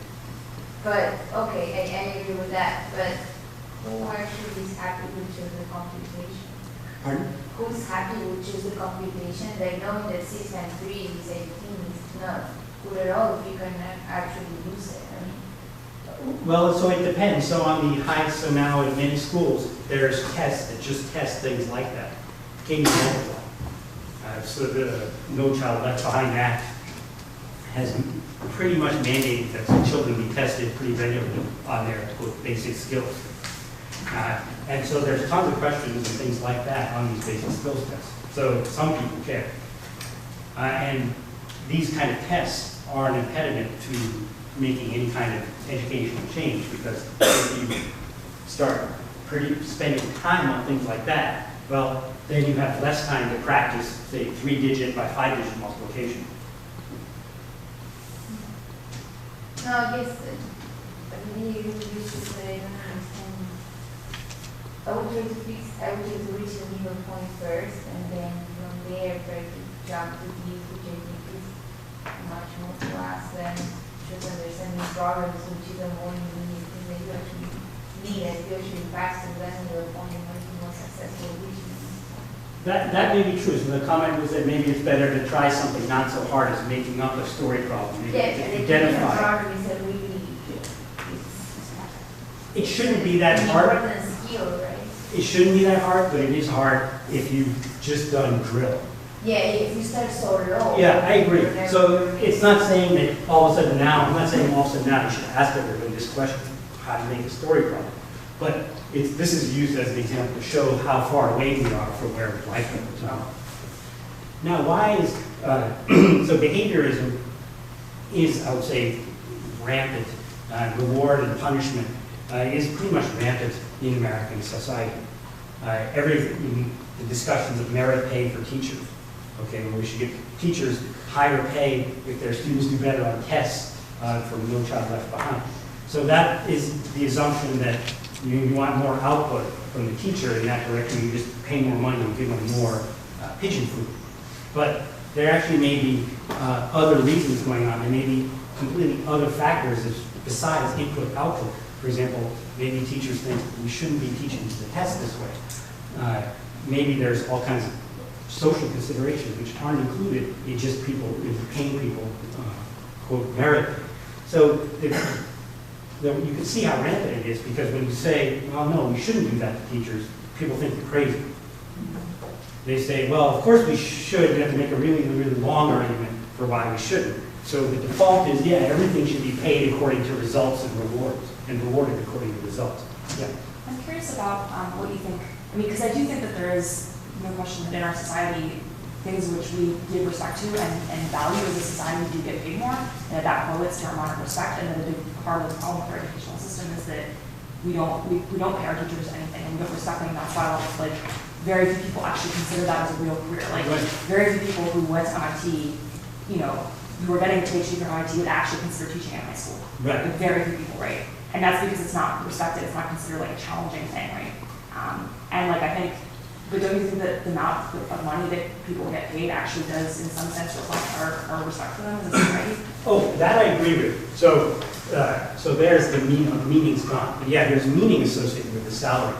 But, okay, I agree with that, but who actually is happy with choose the computation? Pardon? Who's happy with choose the computation? Like knowing that 6 times 3 is 18 is not good at all if you can actually use it. I mean, Well, so it depends. So on the so now in many schools, there's tests that just test things like that. Can you multiply? So the No Child Left Behind Act has pretty much mandated that the children be tested pretty regularly on their quote, basic skills. And so there's tons of questions and things like that on these basic skills tests. So some people care. And these kind of tests are an impediment to making any kind of educational change, because if you start spending time on things like that, well, then you have less time to practice, say, 3-digit by 5-digit multiplication. no, I guess, I really use this, but I don't understand. I would try to reach the middle point first, and then from there try to jump to these, which I think is much more class than just understanding problems, which is a more immediate thing that you actually need, and you actually pass the lesson to the point and make it more successful, which is. That may be true. So the comment was that maybe it's better to try something not so hard as making up a story problem. Maybe identify. Problem is a really, It shouldn't be that hard. important skill, right? It shouldn't be that hard, but it is hard if you've just done drill. Yeah, if you start so low. Yeah, I agree. So it's not saying that all of a sudden now, I'm not saying all of a sudden now you should ask everybody this question, how to make a story problem. But this is used as an example to show how far away we are from where we'd like them to go. Now, why is, so behaviorism is, I would say, rampant. Reward and punishment is pretty much rampant in American society. The discussions of merit pay for teachers, okay, where we should give teachers higher pay if their students do better on tests from No Child Left Behind. So that is the assumption that you want more output from the teacher in that direction. You just pay more money and give them more pigeon food. But there actually may be other reasons going on. There may be completely other factors besides input-output. For example, maybe teachers think we shouldn't be teaching the test this way. Maybe there's all kinds of social considerations which aren't included in just people, in paying people, quote, merit. So you can see how rampant it is, because when you say, well, no, we shouldn't do that to teachers, people think you're crazy. They say, well, of course we should. You have to make a really, really long argument for why we shouldn't. So the default is, yeah, everything should be paid according to results and rewards, and rewarded according to results. Yeah. I'm curious about what you think. I mean, because I do think that there is no question that in our society, things which we give respect to and value as a society do get paid more, and that correlates to our amount of respect. And then a big part of the problem with our educational system is that we don't pay our teachers anything, and we don't respect them. That's why, like, very few people actually consider that as a real career. Like, very few people who went to MIT, you know, who were getting a PhD from MIT would actually consider teaching at my school. Right. Like, very few people, right? And that's because it's not respected. It's not considered like a challenging thing, right? And like, I think, but don't you think that the amount of money that people get paid actually does, in some sense, reflect our respect for them as a society? Oh, that I agree with. So there's the meaning's gone. But yeah, there's meaning associated with the salary.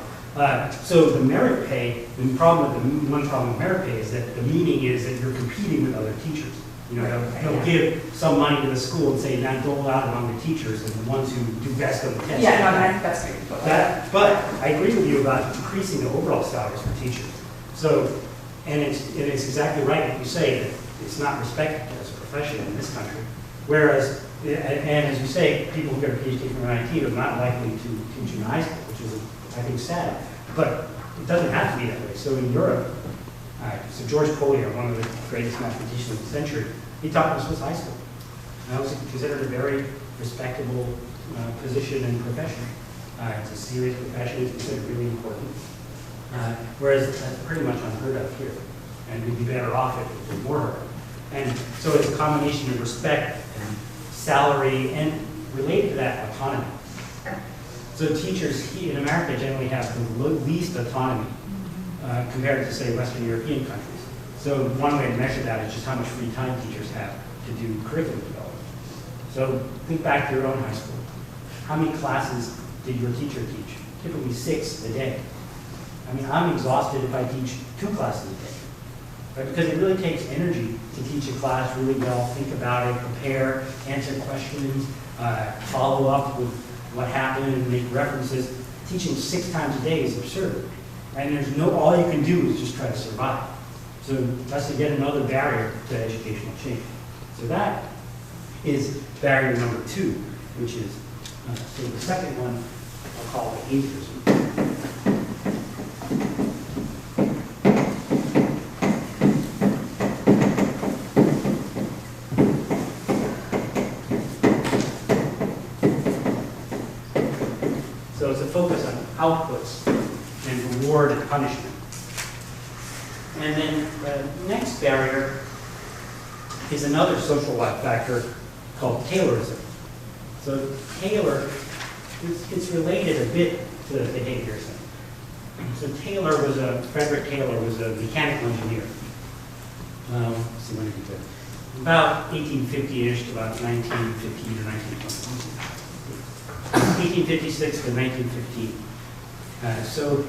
So the merit pay, one problem with merit pay is that the meaning is that you're competing with other teachers. You know, they'll give some money to the school and say, now dole out among the teachers and the ones who do best on the test. Yeah, no, I think that's great. But I agree with you about increasing the overall salaries for teachers. So, and it's exactly right what you say, that it's not respected as a profession in this country. Whereas, and as you say, people who get a PhD from MIT are not likely to teach in high school, which is, I think, sad. But it doesn't have to be that way. So in Europe, so George Collier, one of the greatest mathematicians of the century, he taught in Swiss high school. And that was considered a very respectable position and profession. It's a serious profession. It's considered really important. Whereas that's pretty much unheard of here. And we'd be better off if it was more heard of. And so it's a combination of respect and salary, and related to that, autonomy. So teachers in America generally have the least autonomy compared to, say, Western European countries. So one way to measure that is just how much free time teachers have. to do curriculum development. So think back to your own high school. How many classes did your teacher teach? Typically 6 a day. I mean, I'm exhausted if I teach 2 classes a day. Right? Because it really takes energy to teach a class really well, think about it, prepare, answer questions, follow up with what happened, and make references. Teaching 6 times a day is absurd. And there's all you can do is just try to survive. So that's yet another barrier to educational change. So that is barrier number 2, which is, so the second one, I'll call it ageism. So it's a focus on outputs and reward and punishment. And then the next barrier is another social life factor called Taylorism. So Taylor, it's related a bit to behaviorism. So Frederick Taylor was a mechanical engineer. Let's see, when did he live? About 1850-ish to about 1915 or 1920. 1856 to 1915. So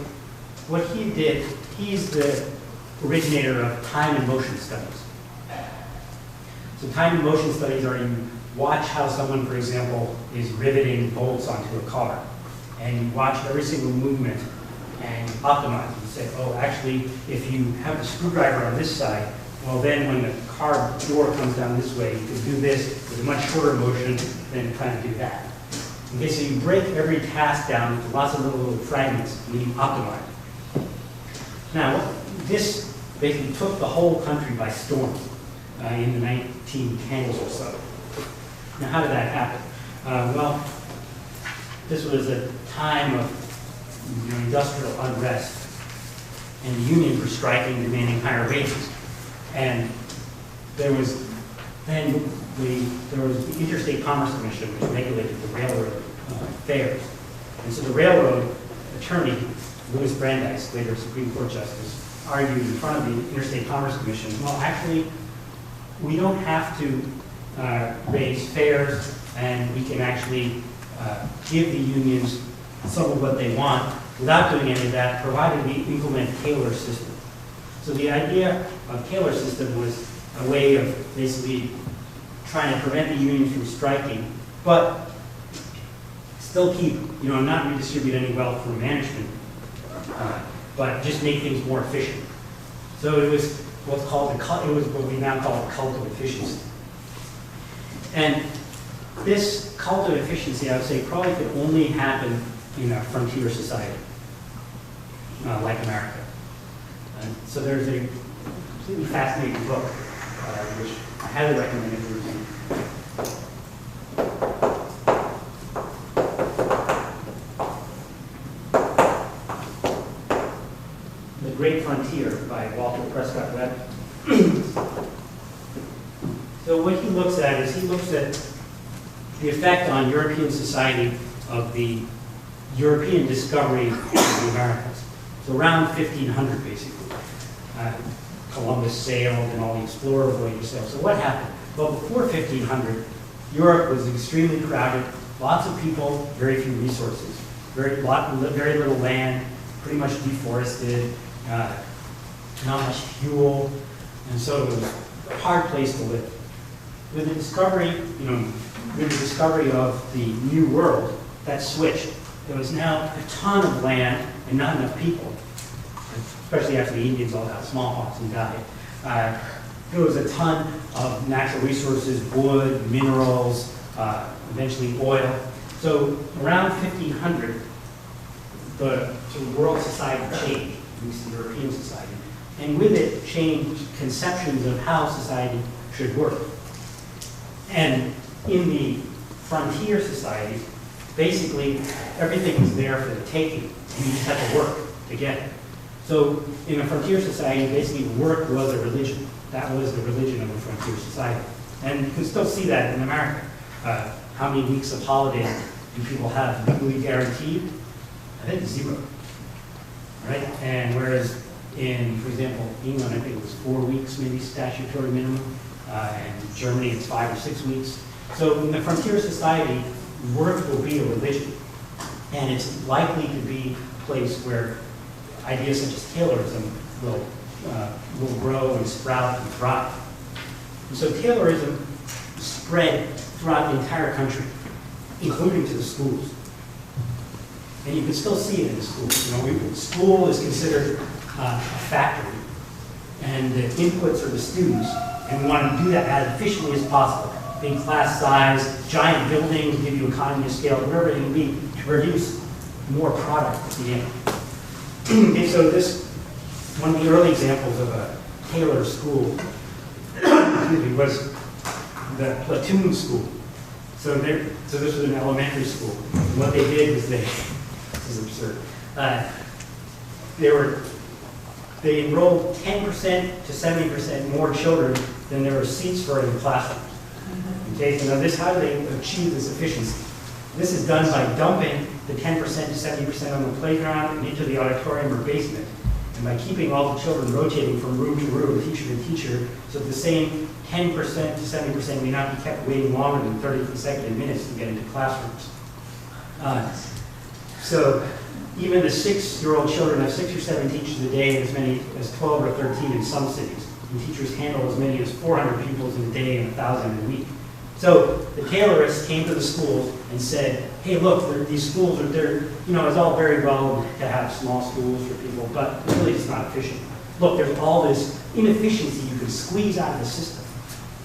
what he did, he's the originator of time and motion studies. So time and motion studies are you watch how someone, for example, is riveting bolts onto a car. And you watch every single movement and optimize. You say, oh, actually, if you have the screwdriver on this side, well then when the car door comes down this way, you can do this with a much shorter motion than trying to do that. Okay, so you break every task down into lots of little fragments and then you optimize. Now, this basically took the whole country by storm in the 1910s or so. Now, how did that happen? Well, this was a time of industrial unrest, and the unions were striking, demanding higher wages. And there was the Interstate Commerce Commission, which regulated the railroad fares. And so the railroad attorney, Louis Brandeis, later Supreme Court Justice, argued in front of the Interstate Commerce Commission, well, actually, we don't have to raise fares, and we can actually give the unions some of what they want without doing any of that, provided we implement Taylor's system. So the idea of Taylor's system was a way of basically trying to prevent the unions from striking, but still keep, not redistribute any wealth from management, but just make things more efficient. So it was what we now call a cult of efficiency. And this cult of efficiency, I would say, probably could only happen in a frontier society, like America. So there's a completely fascinating book, which I highly recommend if you're reading. The Great Frontier by Walter Prescott Webb. So what he looks at is he looks at the effect on European society of the European discovery of the Americas. So around 1500, basically. Columbus sailed and all the explorer voyages sailed. So what happened? Well, before 1500, Europe was extremely crowded, lots of people, very few resources, very little land, pretty much deforested, not much fuel, and so it was a hard place to live. With the discovery, of the New World, that switched. There was now a ton of land and not enough people, especially after the Indians all got smallpox and died. There was a ton of natural resources, wood, minerals, eventually oil. So around 1500, the world society changed, at least the European society. And with it changed conceptions of how society should work. And in the frontier society, basically everything was there for the taking. You just had to work to get it. So in a frontier society, basically work was a religion. That was the religion of a frontier society. And you can still see that in America. How many weeks of holidays do people have legally guaranteed? I think 0. Right? And whereas in, for example, England, I think it was 4 weeks, maybe statutory minimum. In Germany, it's 5 or 6 weeks. So in the frontier society, work will be a religion. And it's likely to be a place where ideas such as Taylorism will grow and sprout and thrive. And so Taylorism spread throughout the entire country, including to the schools. And you can still see it in the schools. You know, school is considered a factory, and the inputs are the students, and we want to do that as efficiently as possible. Big class size, giant buildings, give you economy of scale, whatever it may be, to produce more product at the end. Okay, so this, one of the early examples of a Taylor school was the platoon school. So this was an elementary school. And what they did was this is absurd. They enrolled 10% to 70% more children than there were seats for in the classrooms. Okay, so now how do they achieve this efficiency? This is done by dumping the 10% to 70% on the playground and into the auditorium or basement, and by keeping all the children rotating from room to room, teacher to teacher, so the same 10% to 70% may not be kept waiting longer than 30 consecutive minutes to get into classrooms. So even the 6-year-old children have 6 or 7 teachers a day, and as many as 12 or 13 in some cities. And teachers handle as many as 400 pupils in a day and 1,000 in a week. So the Taylorists came to the schools and said, hey, look, these schools it's all very well to have small schools for people, but really it's not efficient. Look, there's all this inefficiency you can squeeze out of the system,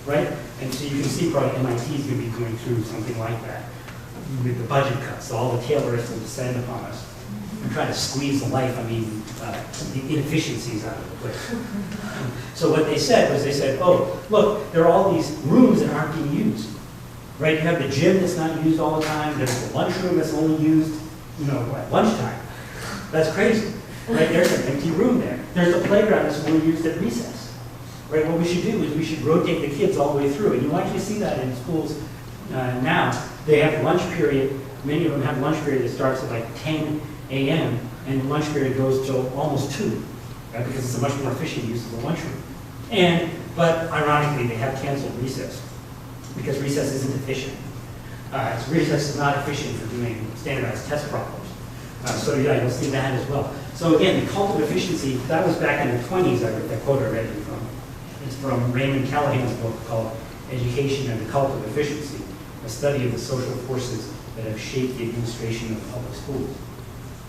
right? And so you can see probably MIT is going to be going through something like that with the budget cuts. So all the Taylorists will descend upon us and try to squeeze the the inefficiencies out of the place. So what they said was, oh, look, there are all these rooms that aren't being used, right? You have the gym that's not used all the time. There's the lunchroom that's only used, at lunchtime. That's crazy, right? There's an empty room there. There's the playground that's only used at recess, right? What we should do is we should rotate the kids all the way through, and you actually see that in schools now. They have lunch period. Many of them have lunch period that starts at like 10 a.m. and the lunch period goes till almost 2, right? Because it's a much more efficient use of the lunchroom. But ironically, they have canceled recess because recess isn't efficient. Recess is not efficient for doing standardized test problems. So yeah, you'll see that as well. So again, the cult of efficiency, that was back in the 20s, that quote I read you from. It's from Raymond Callahan's book called Education and the Cult of Efficiency, a study of the social forces that have shaped the administration of public schools.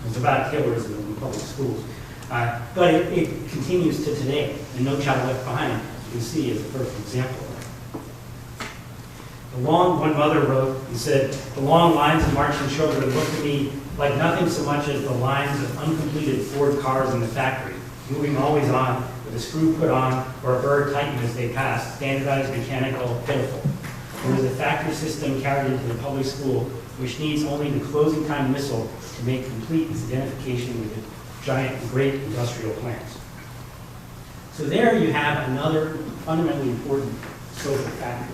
It's about Taylorism in public schools. But it continues to today, and No Child Left Behind, you can see, is a perfect example of that. One mother wrote and said, the long lines of marching children looked to me like nothing so much as the lines of uncompleted Ford cars in the factory, moving always on, with a screw put on or a bird tightened as they passed, standardized, mechanical, pitiful. There is a factory system carried into the public school which needs only the closing time whistle to make complete its identification with the giant, great industrial plants. So there you have another fundamentally important social factor.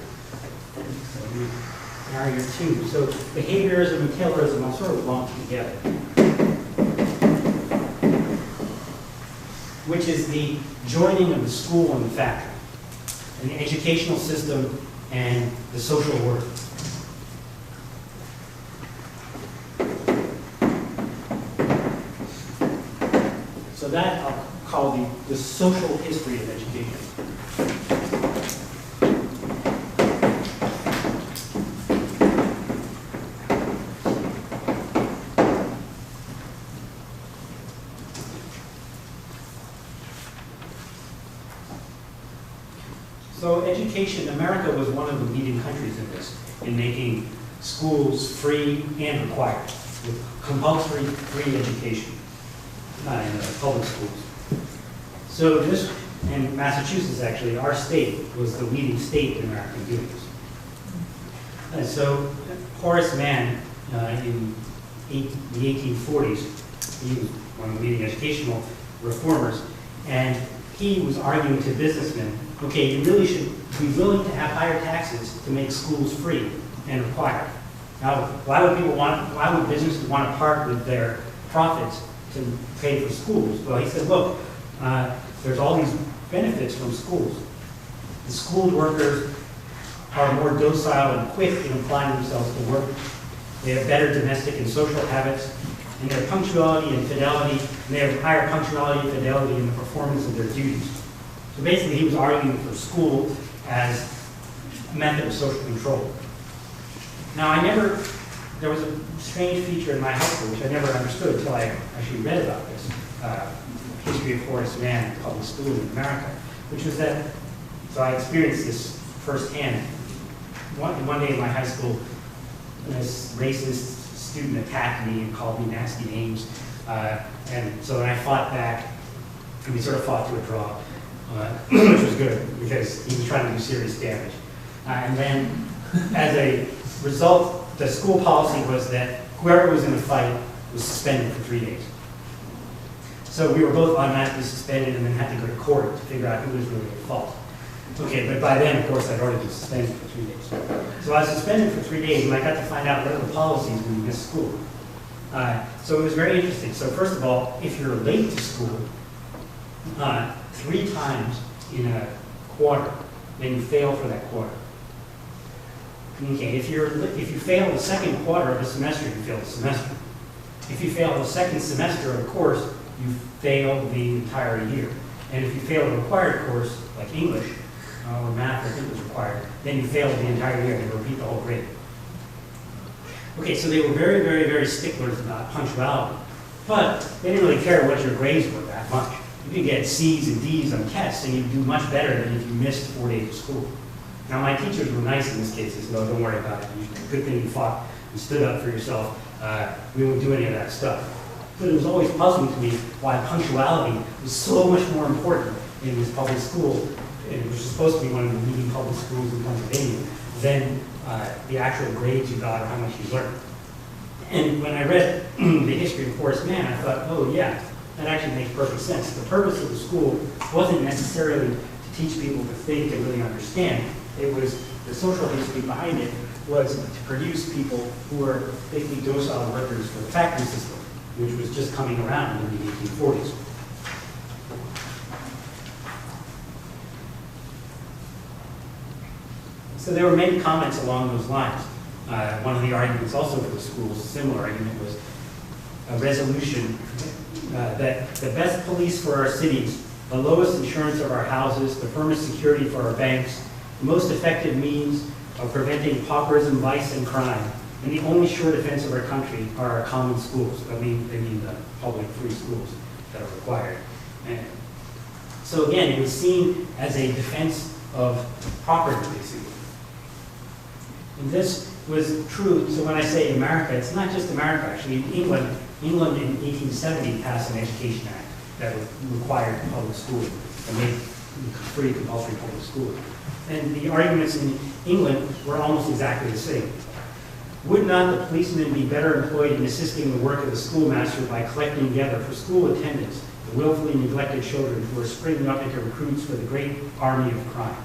So barrier 2. So behaviorism and Taylorism are sort of lumped together, which is the joining of the school and the factory, and the educational system and the social order. So that I'll call the social history of education. So education, America was one of the leading countries in this, in making schools free and required, with compulsory free education in the public schools. So this, and Massachusetts actually, our state was the leading state in America in doing this. And so Horace Mann in the 1840s, he was one of the leading educational reformers, and he was arguing to businessmen, okay, you really should be willing to have higher taxes to make schools free and required. Now, why would businesses want to part with their profits to pay for schools? Well, he said, look, there's all these benefits from schools. The schooled workers are more docile and quick in applying themselves to work. They have better domestic and social habits, and their punctuality and fidelity, and they have higher punctuality and fidelity in the performance of their duties. So basically, he was arguing for school as a method of social control. Now, there was a strange feature in my high school, which I never understood until I actually read about this, History of Horace Mann in public schools in America, which was that, so I experienced this firsthand. One day in my high school, this racist student attacked me and called me nasty names, and so then I fought back, and we sort of fought to a draw, which was good, because he was trying to do serious damage. And then, as a result, the school policy was that whoever was in a fight was suspended for 3 days. So we were both automatically suspended and then had to go to court to figure out who was really at fault. Okay, but by then, of course, I'd already been suspended for 3 days. So I was suspended for 3 days, and I got to find out what are the policies when you miss school. So it was very interesting. So first of all, if you're late to school 3 times in a quarter, then you fail for that quarter. Okay, if you fail the second quarter of a semester, you fail the semester. If you fail the second semester of a course, you fail the entire year. And if you fail a required course, like English, or math, I think was required, then you fail the entire year and you repeat the whole grade. Okay, so they were very, very, very sticklers about punctuality. But they didn't really care what your grades were that much. You could get C's and D's on tests, and you'd do much better than if you missed 4 days of school. Now, my teachers were nice in this case. They said, "Oh, don't worry about it. Good thing you fought and stood up for yourself. We won't do any of that stuff." But it was always puzzling to me why punctuality was so much more important in this public school, which was supposed to be one of the leading public schools in Pennsylvania, than the actual grades you got or how much you learned. And when I read the history of Horace Mann, I thought, oh yeah, that actually makes perfect sense. The purpose of the school wasn't necessarily to teach people to think and really understand. It was, the social history behind it was to produce people who were basically docile workers for the factory system, which was just coming around in the 1840s. So there were many comments along those lines. One of the arguments also for the school, a similar argument, was a resolution that the best police for our cities, the lowest insurance of our houses, the firmest security for our banks, the most effective means of preventing pauperism, vice, and crime, and the only sure defense of our country are our common schools. They mean the public free schools that are required. And so again, it was seen as a defense of property, basically. And this was true, so when I say America, it's not just America, actually. England in 1870 passed an Education Act that required public schooling and made free compulsory public schooling. And the arguments in England were almost exactly the same. Would not the policeman be better employed in assisting the work of the schoolmaster by collecting together for school attendance the willfully neglected children who are springing up into recruits for the great army of crime?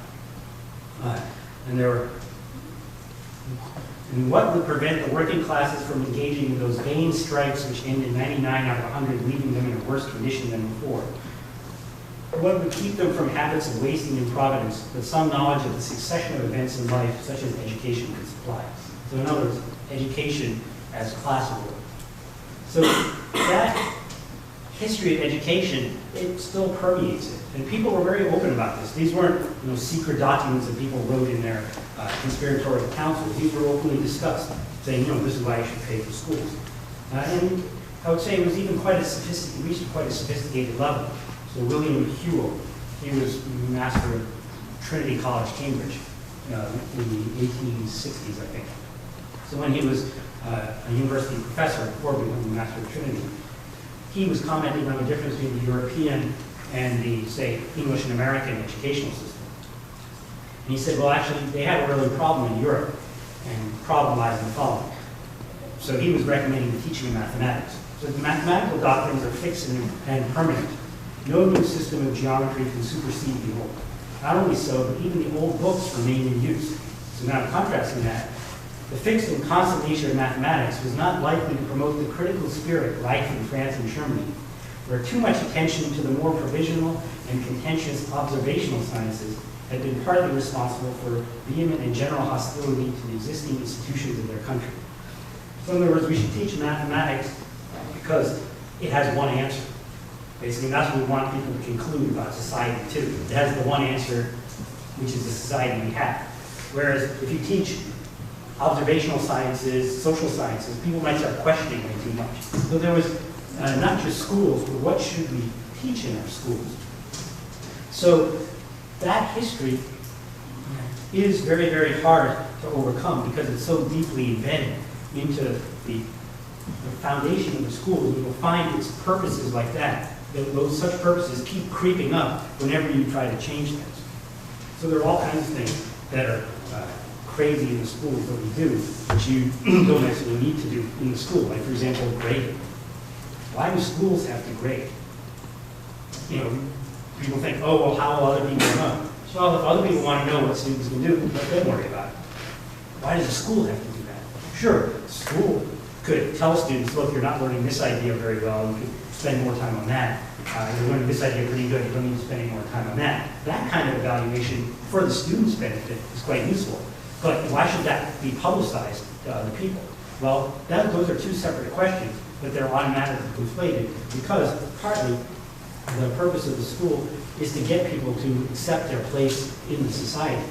And what would prevent the working classes from engaging in those vain strikes which end in 99 out of 100, leaving them in a worse condition than before? What would keep them from habits of wasting improvidence that some knowledge of the succession of events in life, such as education, could supply? So in other words, education as class war. So that history of education, it still permeates it. And people were very open about this. These weren't secret documents that people wrote in their conspiratorial councils. These were openly discussed, saying, this is why you should pay for schools. And I would say it was even quite a sophisticated level. So William Whewell, he was master of Trinity College, Cambridge, in the 1860s, I think. So when he was a university professor before becoming master of Trinity, he was commenting on the difference between the European and the, say, English and American educational system. And he said, well, actually, they had a real problem in Europe, and problem lies in the following. So he was recommending the teaching of mathematics. So the mathematical doctrines are fixed and permanent. No new system of geometry can supersede the old. Not only so, but even the old books remain in use. So now contrasting that, the fixed and constant nature of mathematics was not likely to promote the critical spirit rife in France and Germany, where too much attention to the more provisional and contentious observational sciences had been partly responsible for vehement and general hostility to the existing institutions of their country. So in other words, we should teach mathematics because it has one answer. Basically, that's what we want people to conclude about society too. It has the one answer, which is the society we have. Whereas if you teach observational sciences, social sciences, people might start questioning way too much. So there was not just schools, but what should we teach in our schools? So that history is very, very hard to overcome because it's so deeply embedded into the foundation of the schools. And you'll find its purposes like that. Those such purposes keep creeping up whenever you try to change things. So there are all kinds of things that are crazy in the schools that we do, which you don't necessarily need to do in the school. Like, for example, grading. Why do schools have to grade? You know, people think, oh, well, how will other people know? Well, if other people want to know what students can do, let them worry about it. Why does the school have to do that? Sure, school could tell students, look, you're not learning this idea very well, you could spend more time on that. You're learning this idea pretty good, you don't need to spend any more time on that. That kind of evaluation for the student's benefit is quite useful. But why should that be publicized to other people? Well, those are two separate questions, but they're automatically conflated because partly the purpose of the school is to get people to accept their place in the society.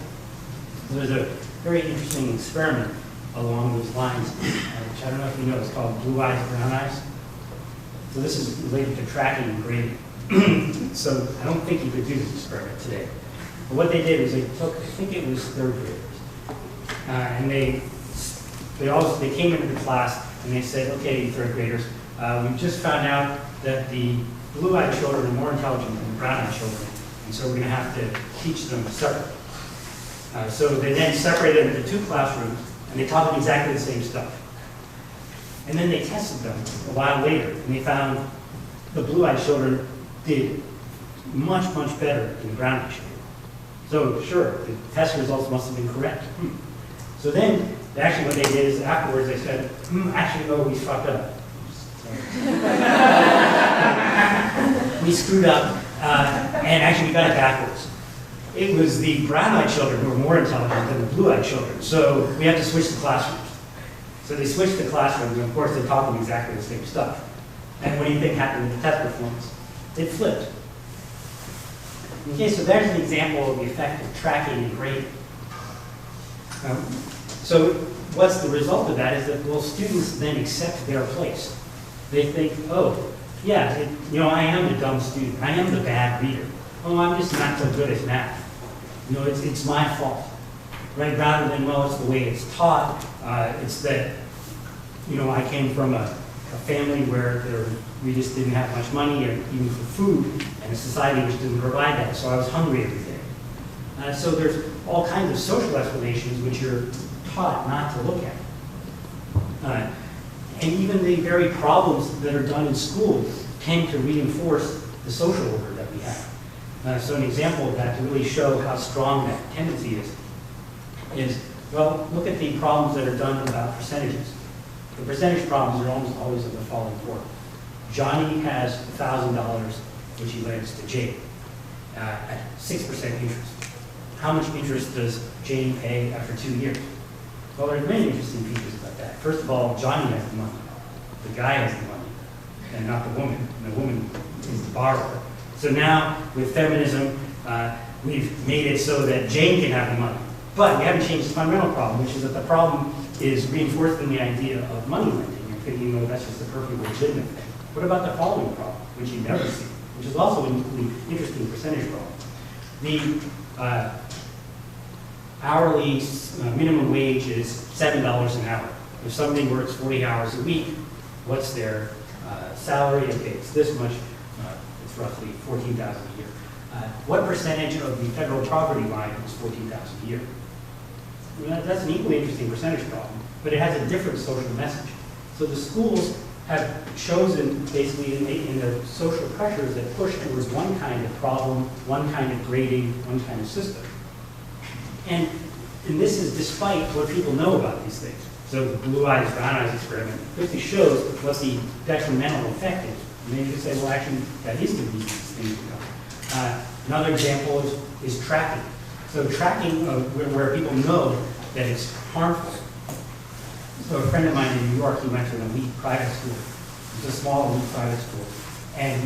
There's a very interesting experiment along those lines, which I don't know if you know, it's called blue eyes, brown eyes. So this is related to tracking and grading. So I don't think you could do this experiment today. But what they did is they took, I think it was third graders, and they came into the class and they said, okay, third graders, we just found out that the blue-eyed children are more intelligent than the brown-eyed children, and so we're going to have to teach them separately. So they then separated them into two classrooms, and they taught them exactly the same stuff. And then they tested them a while later, and they found the blue-eyed children did much, much better than the brown-eyed children. So sure, the test results must have been correct. So then, actually what they did is afterwards they said, actually, no, we fucked up. We screwed up, and actually we got it backwards. It was the brown-eyed children who were more intelligent than the blue-eyed children, so we had to switch the classrooms. So they switched the classrooms, and of course they taught them exactly the same stuff. And what do you think happened with the test performance? It flipped. Okay, so there's an example of the effect of tracking and grading. So what's the result of that is that, well, students then accept their place. They think, oh, yeah, I am the dumb student. I am the bad reader. Oh, I'm just not so good at math. It's my fault, right? Rather than, well, it's the way it's taught. It's that, I came from a family where we just didn't have much money, or even for food, and a society which didn't provide that, so I was hungry every day. So there's all kinds of social explanations which you're taught not to look at. And even the very problems that are done in school tend to reinforce the social order that we have. So an example of that to really show how strong that tendency is, well, look at the problems that are done about percentages. The percentage problems are almost always in the following form. Johnny has $1,000, which he lends to Jane at 6% interest. How much interest does Jane pay after 2 years? Well, there are many interesting features about that. First of all, Johnny has the money. The guy has the money, and not the woman. And the woman is the borrower. So now, with feminism, we've made it so that Jane can have the money. But we haven't changed the fundamental problem, which is that the problem is reinforcing the idea of money lending. You're thinking, that's just a perfectly legitimate thing. What about the following problem, which you never see, which is also an equally interesting percentage problem? The hourly minimum wage is $7 an hour. If somebody works 40 hours a week, what's their salary? Okay, it's this much. It's roughly $14,000 a year. What percentage of the federal poverty line is $14,000 a year? That's an equally interesting percentage problem, but it has a different social message. So the schools have chosen, basically, in the social pressures that push towards one kind of problem, one kind of grading, one kind of system. And this is despite what people know about these things. So the blue eyes, brown eyes experiment quickly shows what the detrimental effect is. And then you can say, well, actually, that is the reason these things become. Another example is tracking. So tracking of where people know that it's harmful. So a friend of mine in New York, he went to an elite private school. It was a small elite private school. And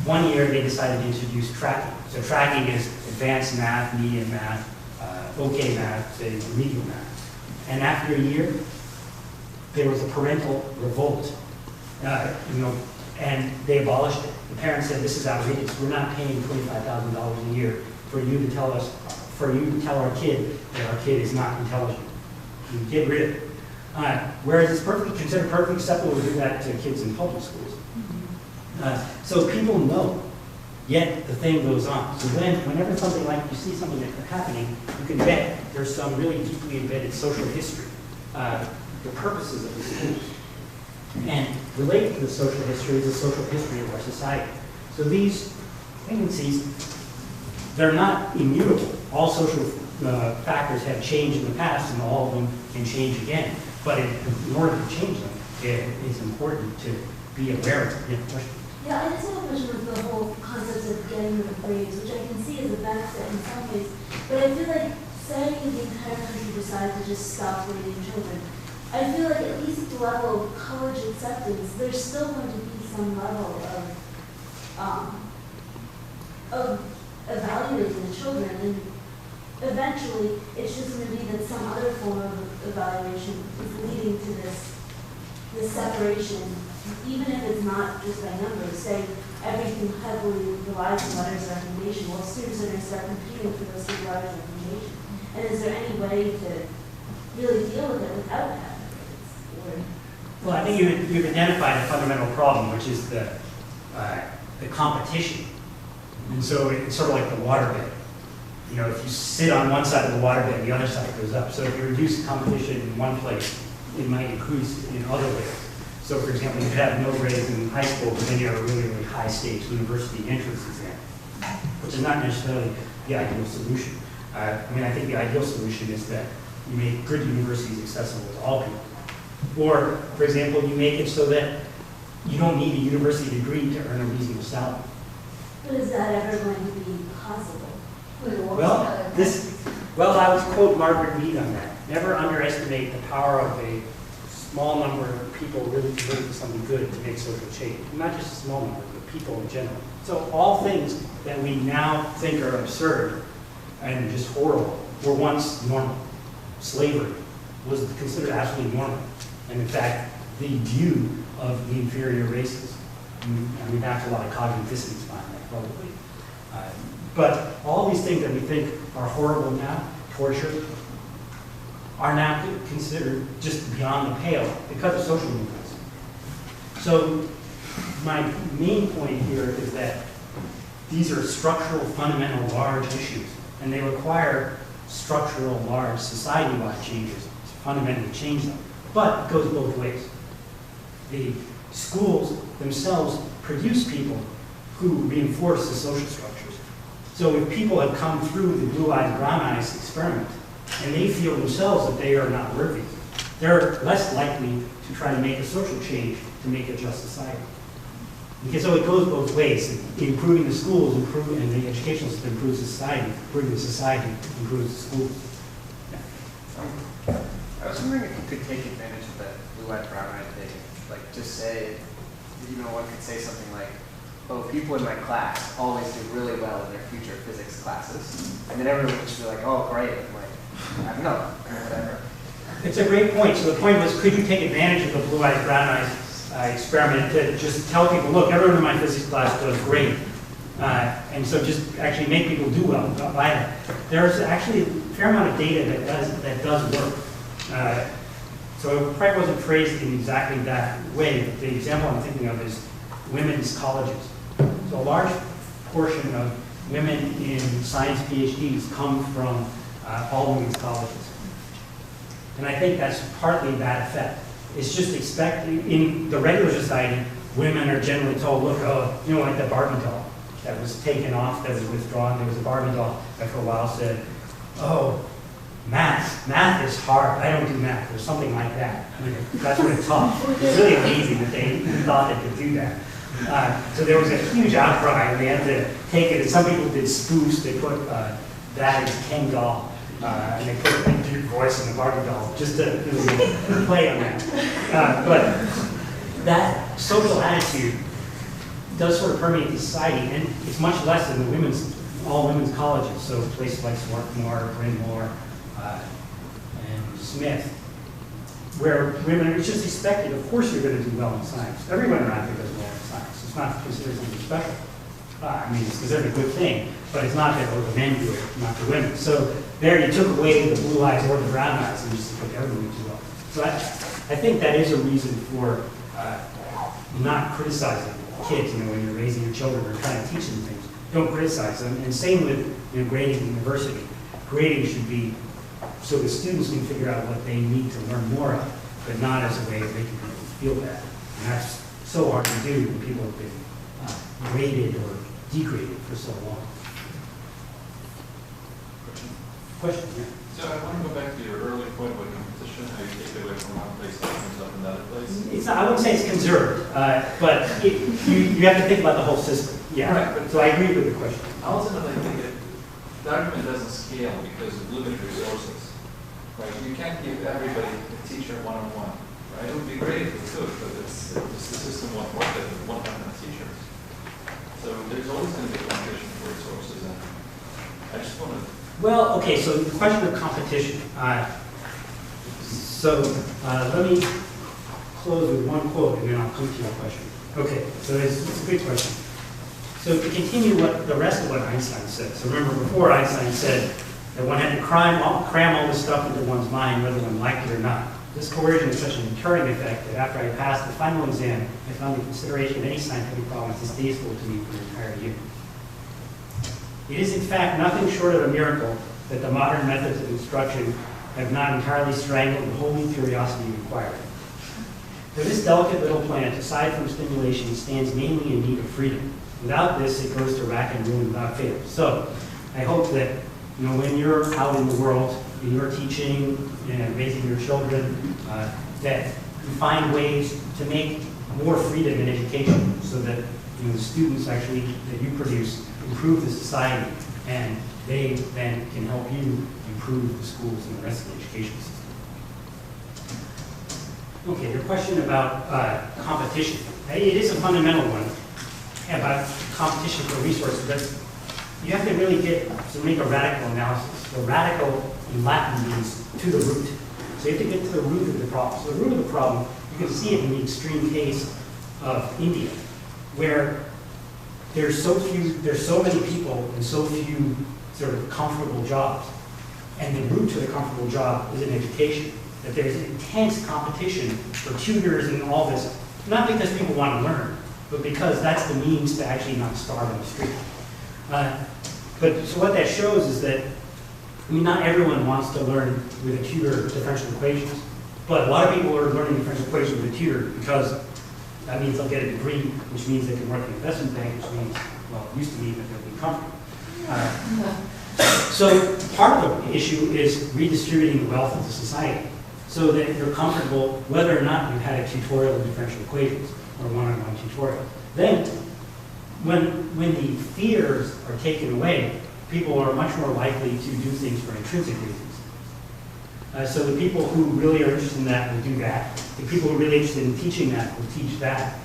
one year they decided to introduce tracking. So tracking is advanced math, medium math, okay math, say remedial math. And after a year, there was a parental revolt, and they abolished it. The parents said, this is outrageous. We're not paying $25,000 a year for you to tell us, for you to tell our kid that our kid is not intelligent. You get rid of it. Whereas it's considered perfectly acceptable to do that to kids in public schools. So people know, yet the thing goes on. So whenever something like, you see something like happening, you can bet there's some really deeply embedded social history, the purposes of the schools. And related to the social history is the social history of our society. So these tendencies, they're not immutable. All social factors have changed in the past, and all of them can change again. But in order to change them, it is important to be aware of it. Yeah, I just have a question with the whole concept of getting the grades, which I can see as a benefit in some ways. But I feel like, say the entire country decided to just stop grading children, I feel like at least at the level of college acceptance, there's still going to be some level of evaluating the children, and eventually it's just going to be that some other form of evaluation is leading to this separation, even if it's not just by numbers. Say everything heavily relies on letters of recommendation. Well, students are going to start competing for those big letters of recommendation. And is there any way to really deal with it without having grades? Well, I think you've identified a fundamental problem, which is the competition. And so it's sort of like the waterbed. You know, if you sit on one side of the waterbed, the other side goes up. So if you reduce competition in one place, it might increase in other ways. So for example, you could have no grades in high school, but then you have a really, really high stakes university entrance exam, which is not necessarily the ideal solution. I think the ideal solution is that you make good universities accessible to all people. Or, for example, you make it so that you don't need a university degree to earn a reasonable salary. But is that ever going to be possible? Well, I would quote Margaret Mead on that. Never underestimate the power of a small number of people really committed to something good to make social change. Not just a small number, but people in general. So all things that we now think are absurd and just horrible were once normal. Slavery was considered absolutely normal. And in fact, the view of the inferior races. That's a lot of cognitive dissonance behind that, probably. But all these things that we think are horrible now, torture, are now considered just beyond the pale because of social movements. So my main point here is that these are structural, fundamental, large issues, and they require structural, large, society-wide changes to fundamentally change them. But it goes both ways. The schools themselves produce people who reinforce the social structures. So if people have come through the blue eyes, brown eyes experiment, and they feel themselves that they are not worthy, they're less likely to try to make a social change to make a just society. Because so it goes both ways. Improving the schools, and the educational system improves the society. Improving the society improves the schools. Yeah. I was wondering if you could take advantage of that blue-eyed, brown-eyed thing. Like, just say, one could say something like, oh, people in my class always do really well in their future physics classes. And then everyone would just be like, oh, great. I'm like, I don't know, whatever. It's a great point. So the point was, could you take advantage of the blue-eyed, brown-eyed experiment to just tell people, look, everyone in my physics class does great. And so just actually make people do well by that. There's actually a fair amount of data that does work. So it probably wasn't phrased in exactly that way, but the example I'm thinking of is women's colleges. So a large portion of women in science PhDs come from all women's colleges. And I think that's partly that effect. It's just expected, in the regular society, women are generally told, look, like the Barbie doll that was taken off, that was withdrawn. There was a Barbie doll that for a while said, oh, math is hard. I don't do math, or something like that. That's what it's taught. It's really amazing that they thought they could do that. So there was a huge outcry, and they had to take it. And some people did spoofs. They put that is Ken doll. And they put a cute voice in the Barbie doll just to play on that. But that social attitude does sort of permeate the society, and it's much less than the all women's colleges. So places like Swarthmore, Bryn Mawr, and Smith, where women, it's just expected, of course you're going to do well in science. Everyone around here does well in science. It's not considered something special. I mean, it's considered a good thing, but it's not that, oh, the men do it, not the women. So there you took away the blue eyes or the brown eyes and just put everyone do well. So I think that is a reason for not criticizing kids, when you're raising your children or trying to teach them things. Don't criticize them. And same with grading at university. Grading should be so the students can figure out what they need to learn more of, but not as a way of making people feel bad. And that's so hard to do when people have been graded or degraded for so long. Question? Yeah. So I want to go back to your earlier point about competition, how you take it away from one place and comes up in another place. It's not, I wouldn't say it's conserved, but you have to think about the whole system. Yeah. Right, but so I agree with the question. Ultimately, I think the argument doesn't scale because of limited resources. Right? You can't give everybody a teacher one-on-one. Right? It would be great if we could, but the system won't work with 100 teachers. So there's always going to be competition for resources. And I just want to. Well, okay, so the question of competition. Let me close with one quote and then I'll come to your question. Okay, so it's a good question. So to continue the rest of what Einstein said. So remember before Einstein said that one had to cram all this stuff into one's mind whether one liked it or not. This coercion is such a deterring effect that after I passed the final exam, I found the consideration of any scientific problem distasteful to me for the entire year. It is in fact nothing short of a miracle that the modern methods of instruction have not entirely strangled the holy curiosity of inquiry. For this delicate little plant, aside from stimulation, stands mainly in need of freedom. Without this, it goes to rack and ruin without fail. So I hope that when you're out in the world, and you're teaching and raising your children, that you find ways to make more freedom in education so that the students actually that you produce improve the society, and they then can help you improve the schools and the rest of the education system. Okay, your question about competition. It is a fundamental one about competition for resources, but you have to really make a radical analysis. The radical in Latin means to the root. So you have to get to the root of the problem. So the root of the problem, you can see it in the extreme case of India, where there's so many people and so few sort of comfortable jobs. And the root to the comfortable job is in education. That there's intense competition for tutors and all this, not because people want to learn, but because that's the means to actually not starve on the street. So what that shows is that, not everyone wants to learn with a tutor differential equations, but a lot of people are learning differential equations with a tutor because that means they'll get a degree, which means they can work in an investment bank, which means, well, it used to mean that they'll be comfortable. So part of the issue is redistributing the wealth of the society so that you're comfortable whether or not you've had a tutorial in differential equations or one-on-one tutorial. Then, when the fears are taken away, people are much more likely to do things for intrinsic reasons. So the people who really are interested in that will do that. The people who are really interested in teaching that will teach that.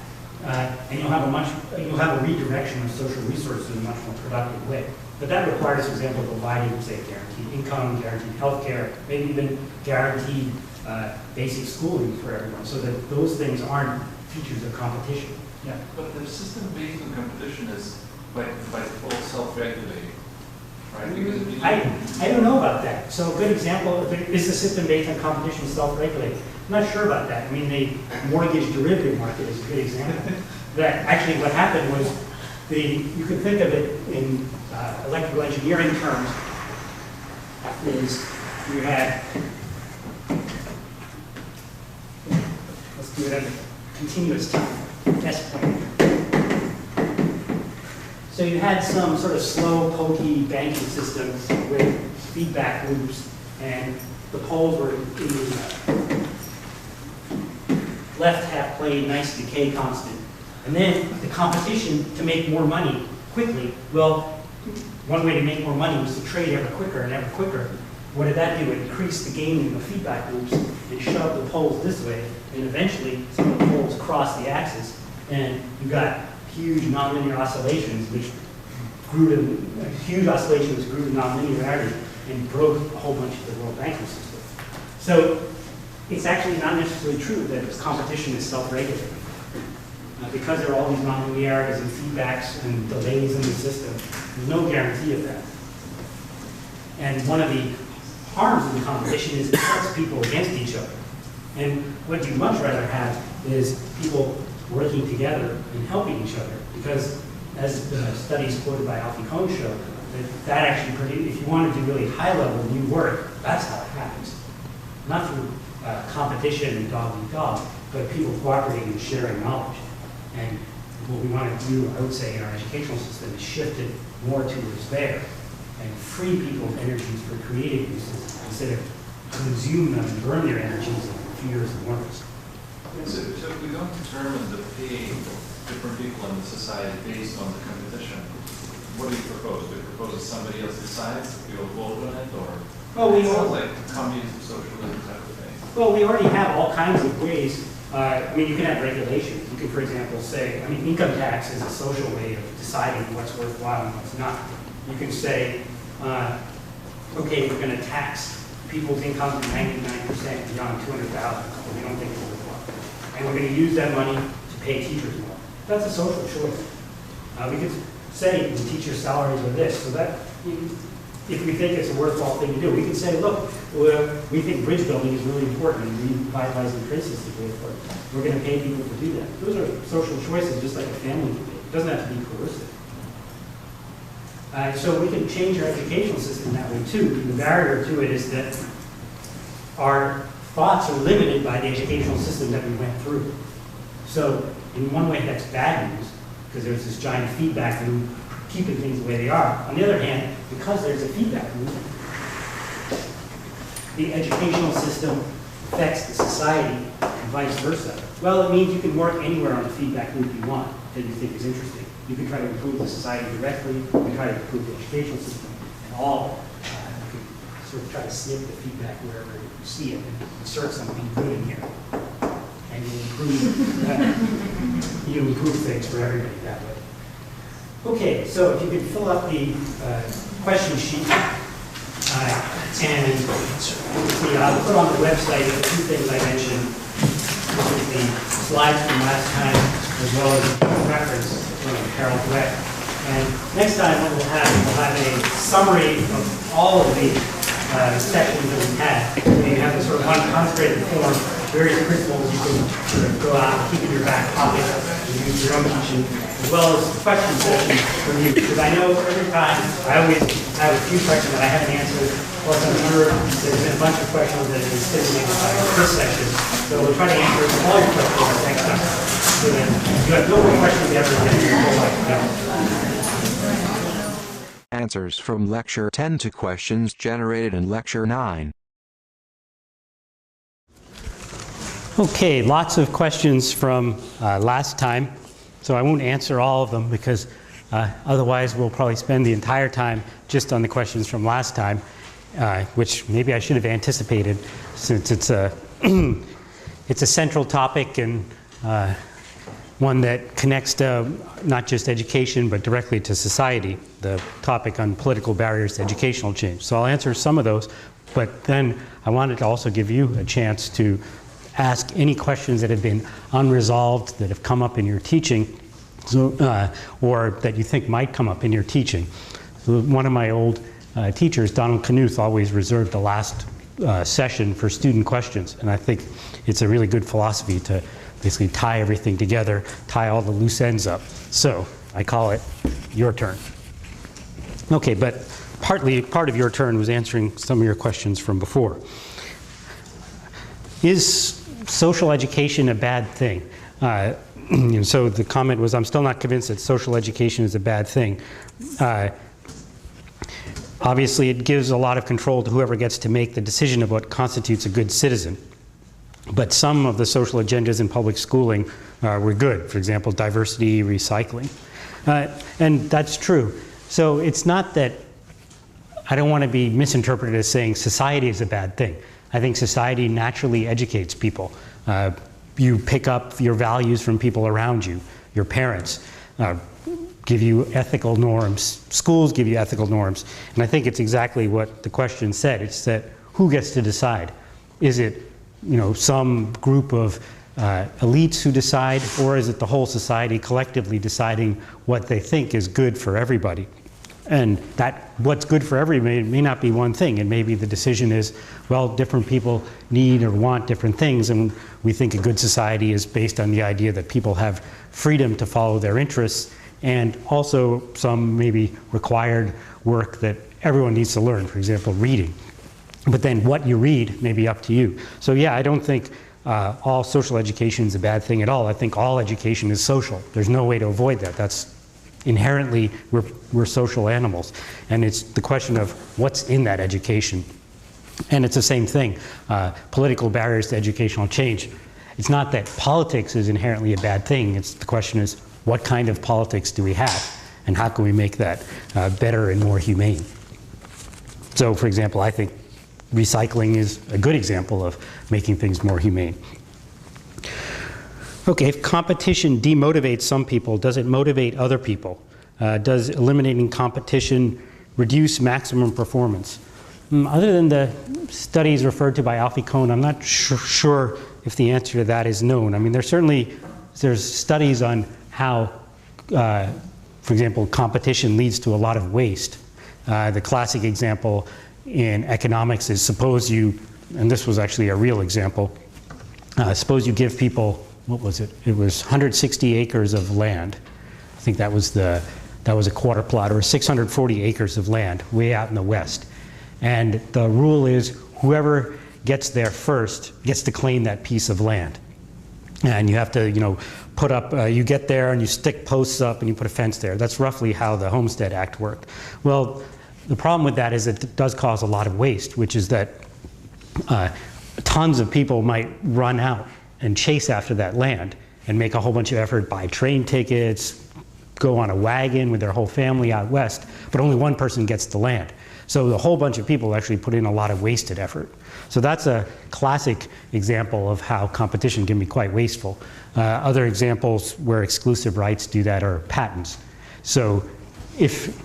And you'll have a redirection of social resources in a much more productive way. But that requires, for example, providing, say, guaranteed income, guaranteed health care, maybe even guaranteed basic schooling for everyone, so that those things aren't features of competition. Yeah, but the system based on competition is by default self-regulating, right? Because if you I don't know about that. So a good example, is the system based on competition self-regulating? I'm not sure about that. The mortgage derivative market is a good example. That actually what happened was, you can think of it in electrical engineering terms, is you had, let's do it at a continuous time, test point. So you had some sort of slow, pokey banking system with feedback loops, and the poles were in the left half plane, nice decay constant. And then the competition to make more money quickly, well, one way to make more money was to trade ever quicker and ever quicker. What did that do? It increased the gaming of feedback loops and shoved the poles this way, and eventually some of the poles crossed the axis, and you got huge nonlinear oscillations, which grew to huge oscillations grew to nonlinearity and broke a whole bunch of the world banking system. So it's actually not necessarily true that this competition is self-regulating. Because there are all these nonlinearities and feedbacks and delays in the system, there's no guarantee of that. And one of the harms of the competition is it sets people against each other. And what you'd much rather have is people working together and helping each other. Because as the studies quoted by Alfie Kohn show, that actually produces, if you want to do really high-level new work, that's how it happens. Not through competition and dog-eat-dog, but people cooperating and sharing knowledge. And what we want to do, I would say, in our educational system is shift it more towards there and free people's energies for creative uses instead of consume them and burn their energies in fears and worries. So if we don't determine the pay of different people in the society based on the competition, what do you propose? Do you propose that somebody else decides if you'll vote on it, or well, it sounds like communism, socialism type of thing? Well, we already have all kinds of ways. I mean, you can have regulations. You can, for example, say, I mean, income tax is a social way of deciding what's worthwhile and what's not. You can say, okay, we're going to tax people's income to 99% beyond 200,000, so we don't think it's worthwhile. And we're going to use that money to pay teachers more. That's a social choice. We could say the teachers' salaries are this, so that if we think it's a worthwhile thing to do, we can say, look, we think bridge building is really important and revitalizing the train system is really important. We're going to pay people to do that. Those are social choices, just like a family can be. It doesn't have to be coercive. So we can change our educational system that way too. The barrier to it is that our thoughts are limited by the educational system that we went through. So in one way, that's bad news, because there's this giant feedback loop keeping things the way they are. On the other hand, because there's a feedback loop, the educational system affects the society and vice versa. Well, it means you can work anywhere on the feedback loop you want that you think is interesting. You can try to improve the society directly, you can try to improve the educational system, and all. You can sort of try to snip the feedback wherever you see it and insert something good in here. And you improve things for everybody that way. Okay, so if you could fill out the question sheet, and see, I'll put on the website the two things I mentioned. This is the slides from last time, as well as a reference from Harold Dweck. And next time what we'll have a summary of all of the sections that we had. So you have this sort of one concentrated form, various principles you can sort of go out and keep in your back pocket and use your own teaching, as well as question sessions from you. Because I know every time I always have a few questions that I haven't answered, plus I'm sure there's been a bunch of questions that have been stimulated by this session. So we'll try to answer all your questions next time. So that you have no more questions ever in your whole life. Answers from Lecture 10 to questions generated in Lecture 9. Okay, lots of questions from last time. So I won't answer all of them because otherwise we'll probably spend the entire time just on the questions from last time, which maybe I should have anticipated since it's a, it's a central topic and one that connects to not just education but directly to society, the topic on political barriers to educational change. So I'll answer some of those, but then I wanted to also give you a chance to ask any questions that have been unresolved, that have come up in your teaching, so, or that you think might come up in your teaching. So one of my old teachers, Donald Knuth, always reserved the last session for student questions, and I think it's a really good philosophy to basically tie everything together, tie all the loose ends up. So I call it your turn. Okay, but part of your turn was answering some of your questions from before. Is social education a bad thing? And so the comment was, I'm still not convinced that social education is a bad thing. Obviously, it gives a lot of control to whoever gets to make the decision of what constitutes a good citizen. But some of the social agendas in public schooling were good. For example, diversity, recycling. And that's true. So it's not that, I don't want to be misinterpreted as saying society is a bad thing. I think society naturally educates people. You pick up your values from people around you. Your parents give you ethical norms. Schools give you ethical norms. And I think it's exactly what the question said. It's that who gets to decide? Is it, some group of elites who decide, or is it the whole society collectively deciding what they think is good for everybody? And that what's good for everybody may not be one thing, and maybe the decision is, well, different people need or want different things, and we think a good society is based on the idea that people have freedom to follow their interests, and also some maybe required work that everyone needs to learn, for example, reading. But then what you read may be up to you. So yeah, I don't think all social education is a bad thing at all. I think all education is social. There's no way to avoid that. That's inherently, we're social animals. And it's the question of what's in that education. And it's the same thing, political barriers to educational change. It's not that politics is inherently a bad thing. It's the question is, what kind of politics do we have? And how can we make that better and more humane? So for example, I think recycling is a good example of making things more humane. Okay, if competition demotivates some people, does it motivate other people? Does eliminating competition reduce maximum performance? Other than the studies referred to by Alfie Kohn, I'm not sure if the answer to that is known. I mean, there's studies on how, for example, competition leads to a lot of waste. The classic example in economics is suppose you, and this was actually a real example, suppose you give people, what was it? It was 160 acres of land. I think that was a quarter plot, or 640 acres of land way out in the west. And the rule is whoever gets there first gets to claim that piece of land. And you have to, put up, you get there and you stick posts up and you put a fence there. That's roughly how the Homestead Act worked. Well, the problem with that is it does cause a lot of waste, which is that tons of people might run out and chase after that land and make a whole bunch of effort, buy train tickets, go on a wagon with their whole family out west, but only one person gets the land. So the whole bunch of people actually put in a lot of wasted effort. So that's a classic example of how competition can be quite wasteful. Other examples where exclusive rights do that are patents. So if,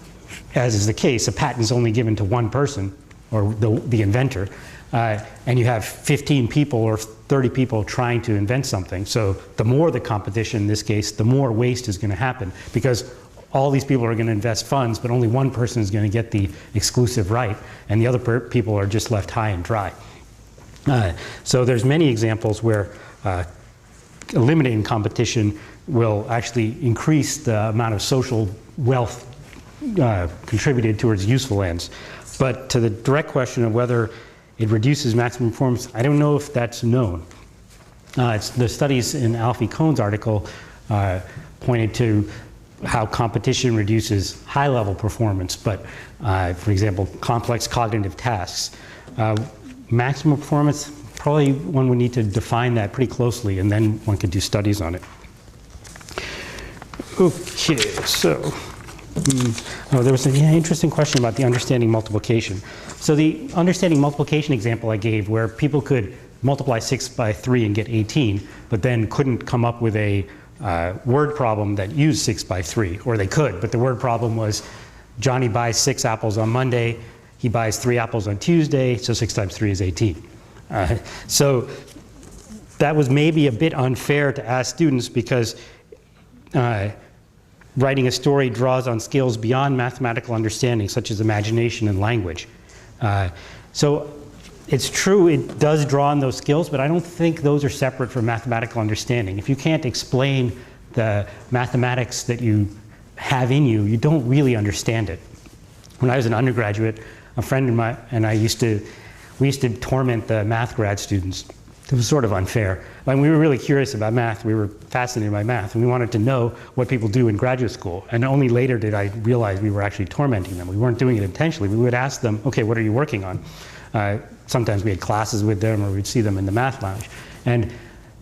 as is the case, a patent is only given to one person, or the inventor, and you have 15 people or 30 people trying to invent something. So the more the competition in this case, the more waste is going to happen, because all these people are going to invest funds, but only one person is going to get the exclusive right, and the other people are just left high and dry. So there's many examples where eliminating competition will actually increase the amount of social wealth contributed towards useful ends. But to the direct question of whether it reduces maximum performance, I don't know if that's known. The studies in Alfie Kohn's article pointed to how competition reduces high-level performance, but for example, complex cognitive tasks. Maximum performance, probably one would need to define that pretty closely, and then one could do studies on it. Okay, so, there was an interesting question about the understanding multiplication. So the understanding multiplication example I gave, where people could multiply 6 by 3 and get 18, but then couldn't come up with a word problem that used 6 by 3, or they could, but the word problem was Johnny buys 6 apples on Monday, he buys 3 apples on Tuesday, so 6 times 3 is 18. So that was maybe a bit unfair to ask students, because writing a story draws on skills beyond mathematical understanding, such as imagination and language. So it's true, it does draw on those skills, but I don't think those are separate from mathematical understanding. If you can't explain the mathematics that you have in you, you don't really understand it. When I was an undergraduate, a friend of mine and I we used to torment the math grad students. It was sort of unfair. When we were really curious about math, we were fascinated by math, and we wanted to know what people do in graduate school. And only later did I realize we were actually tormenting them. We weren't doing it intentionally. We would ask them, okay, what are you working on? Sometimes we had classes with them, or we'd see them in the math lounge. And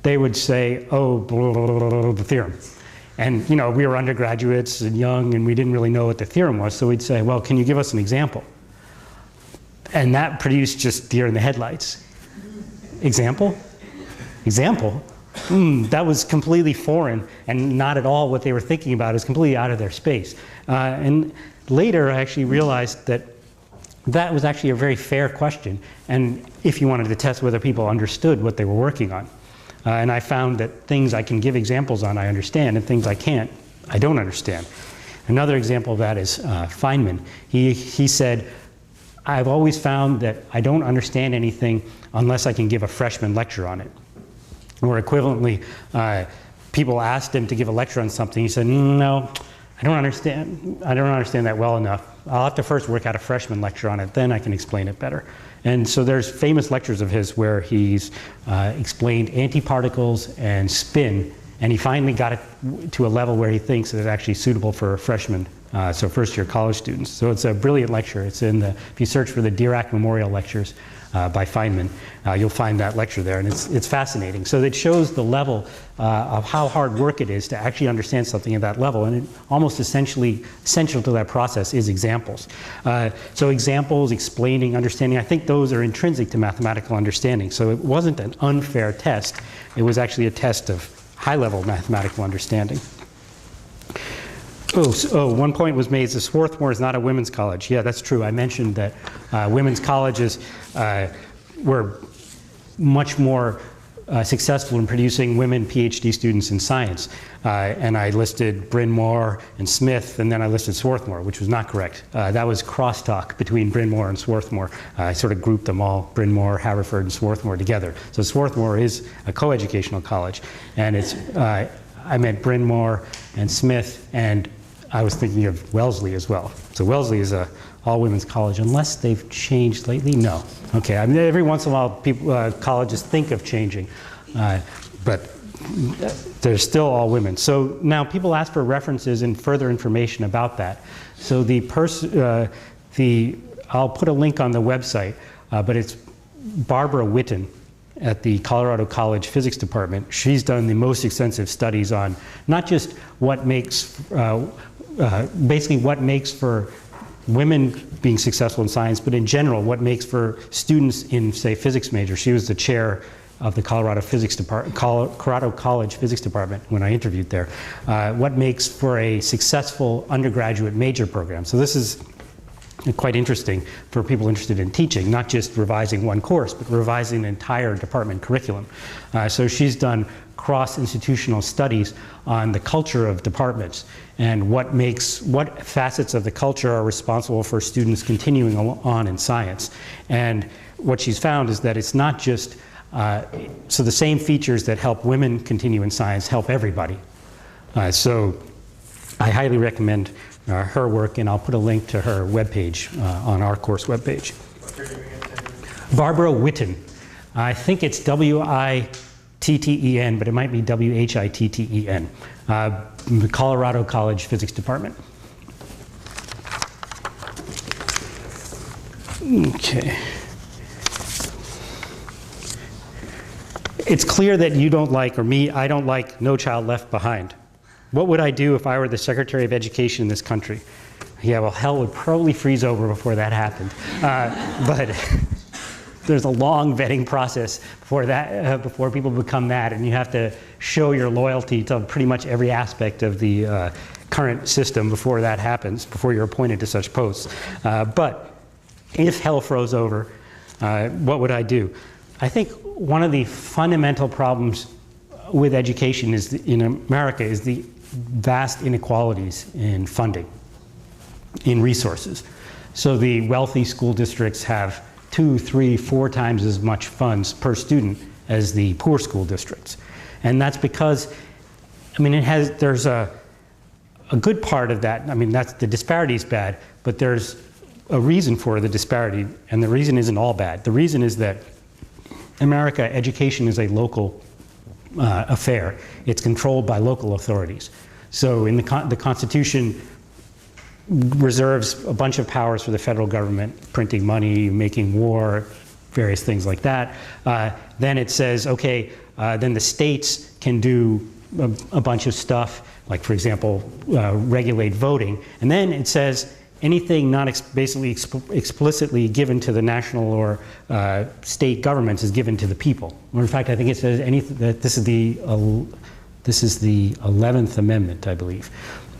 they would say, oh, blah, blah, blah, blah, the theorem. And you know, we were undergraduates and young, and we didn't really know what the theorem was, so we'd say, well, can you give us an example? And that produced just deer in the headlights. Example? Example? That was completely foreign and not at all what they were thinking about. It was completely out of their space. And later I actually realized that that was actually a very fair question, and if you wanted to test whether people understood what they were working on. And I found that things I can give examples on I understand, and things I can't, I don't understand. Another example of that is Feynman. He said, I've always found that I don't understand anything unless I can give a freshman lecture on it. Or equivalently, people asked him to give a lecture on something. He said, no, I don't understand that well enough. I'll have to first work out a freshman lecture on it, then I can explain it better. And so there's famous lectures of his where he's explained antiparticles and spin, and he finally got it to a level where he thinks that it's actually suitable for freshmen, so first-year college students. So it's a brilliant lecture. It's in the, if you search for the Dirac Memorial Lectures by Feynman, you'll find that lecture there, and it's fascinating. So it shows the level of how hard work it is to actually understand something at that level, and it almost essentially essential to that process is examples. So examples, explaining, understanding, I think those are intrinsic to mathematical understanding. So it wasn't an unfair test. It was actually a test of high-level mathematical understanding. One point was made, that Swarthmore is not a women's college. Yeah, that's true. I mentioned that women's colleges were much more successful in producing women PhD students in science. And I listed Bryn Mawr and Smith, and then I listed Swarthmore, which was not correct. That was crosstalk between Bryn Mawr and Swarthmore. I sort of grouped them all, Bryn Mawr, Haverford, and Swarthmore together. So Swarthmore is a coeducational college, and it's, I meant Bryn Mawr and Smith, and I was thinking of Wellesley as well. So Wellesley is a all-women's college, unless they've changed lately. No. Okay. I mean, every once in a while, people, colleges think of changing, but they're still all women. So now people ask for references and further information about that. So I'll put a link on the website, but it's Barbara Witten at the Colorado College Physics Department. She's done the most extensive studies on not just what makes, basically what makes for women being successful in science, but in general, what makes for students in, say, physics major. She was the chair of the Colorado College Physics Department when I interviewed there. What makes for a successful undergraduate major program. So this is quite interesting for people interested in teaching, not just revising one course, but revising an entire department curriculum. So she's done cross-institutional studies on the culture of departments and what facets of the culture are responsible for students continuing on in science. And what she's found is that it's not just, so the same features that help women continue in science help everybody. So I highly recommend her work, and I'll put a link to her webpage on our course webpage. Barbara Witten. I think it's W-I-T-T-E-N, but it might be W-H-I-T-T-E-N. The Colorado College Physics Department. Okay. It's clear that you don't like, or me, I don't like No Child Left Behind. What would I do if I were the Secretary of Education in this country? Yeah, well, hell would probably freeze over before that happened. But there's a long vetting process before that, before people become that, and you have to show your loyalty to pretty much every aspect of the current system before that happens, before you're appointed to such posts. But if hell froze over, what would I do? I think one of the fundamental problems with education is in America is the vast inequalities in funding, in resources. So the wealthy school districts have 2, 3, 4 times as much funds per student as the poor school districts. And that's because, I mean, there's a good part of that. I mean, the disparity is bad, but there's a reason for the disparity, and the reason isn't all bad. The reason is that America, education is a local affair. It's controlled by local authorities. So in the Constitution reserves a bunch of powers for the federal government, printing money, making war, various things like that. Then it says, okay, then the states can do a bunch of stuff, like for example, regulate voting. And then it says anything not basically explicitly given to the national or state governments is given to the people. Or in fact, I think it says that this is the 11th Amendment, I believe.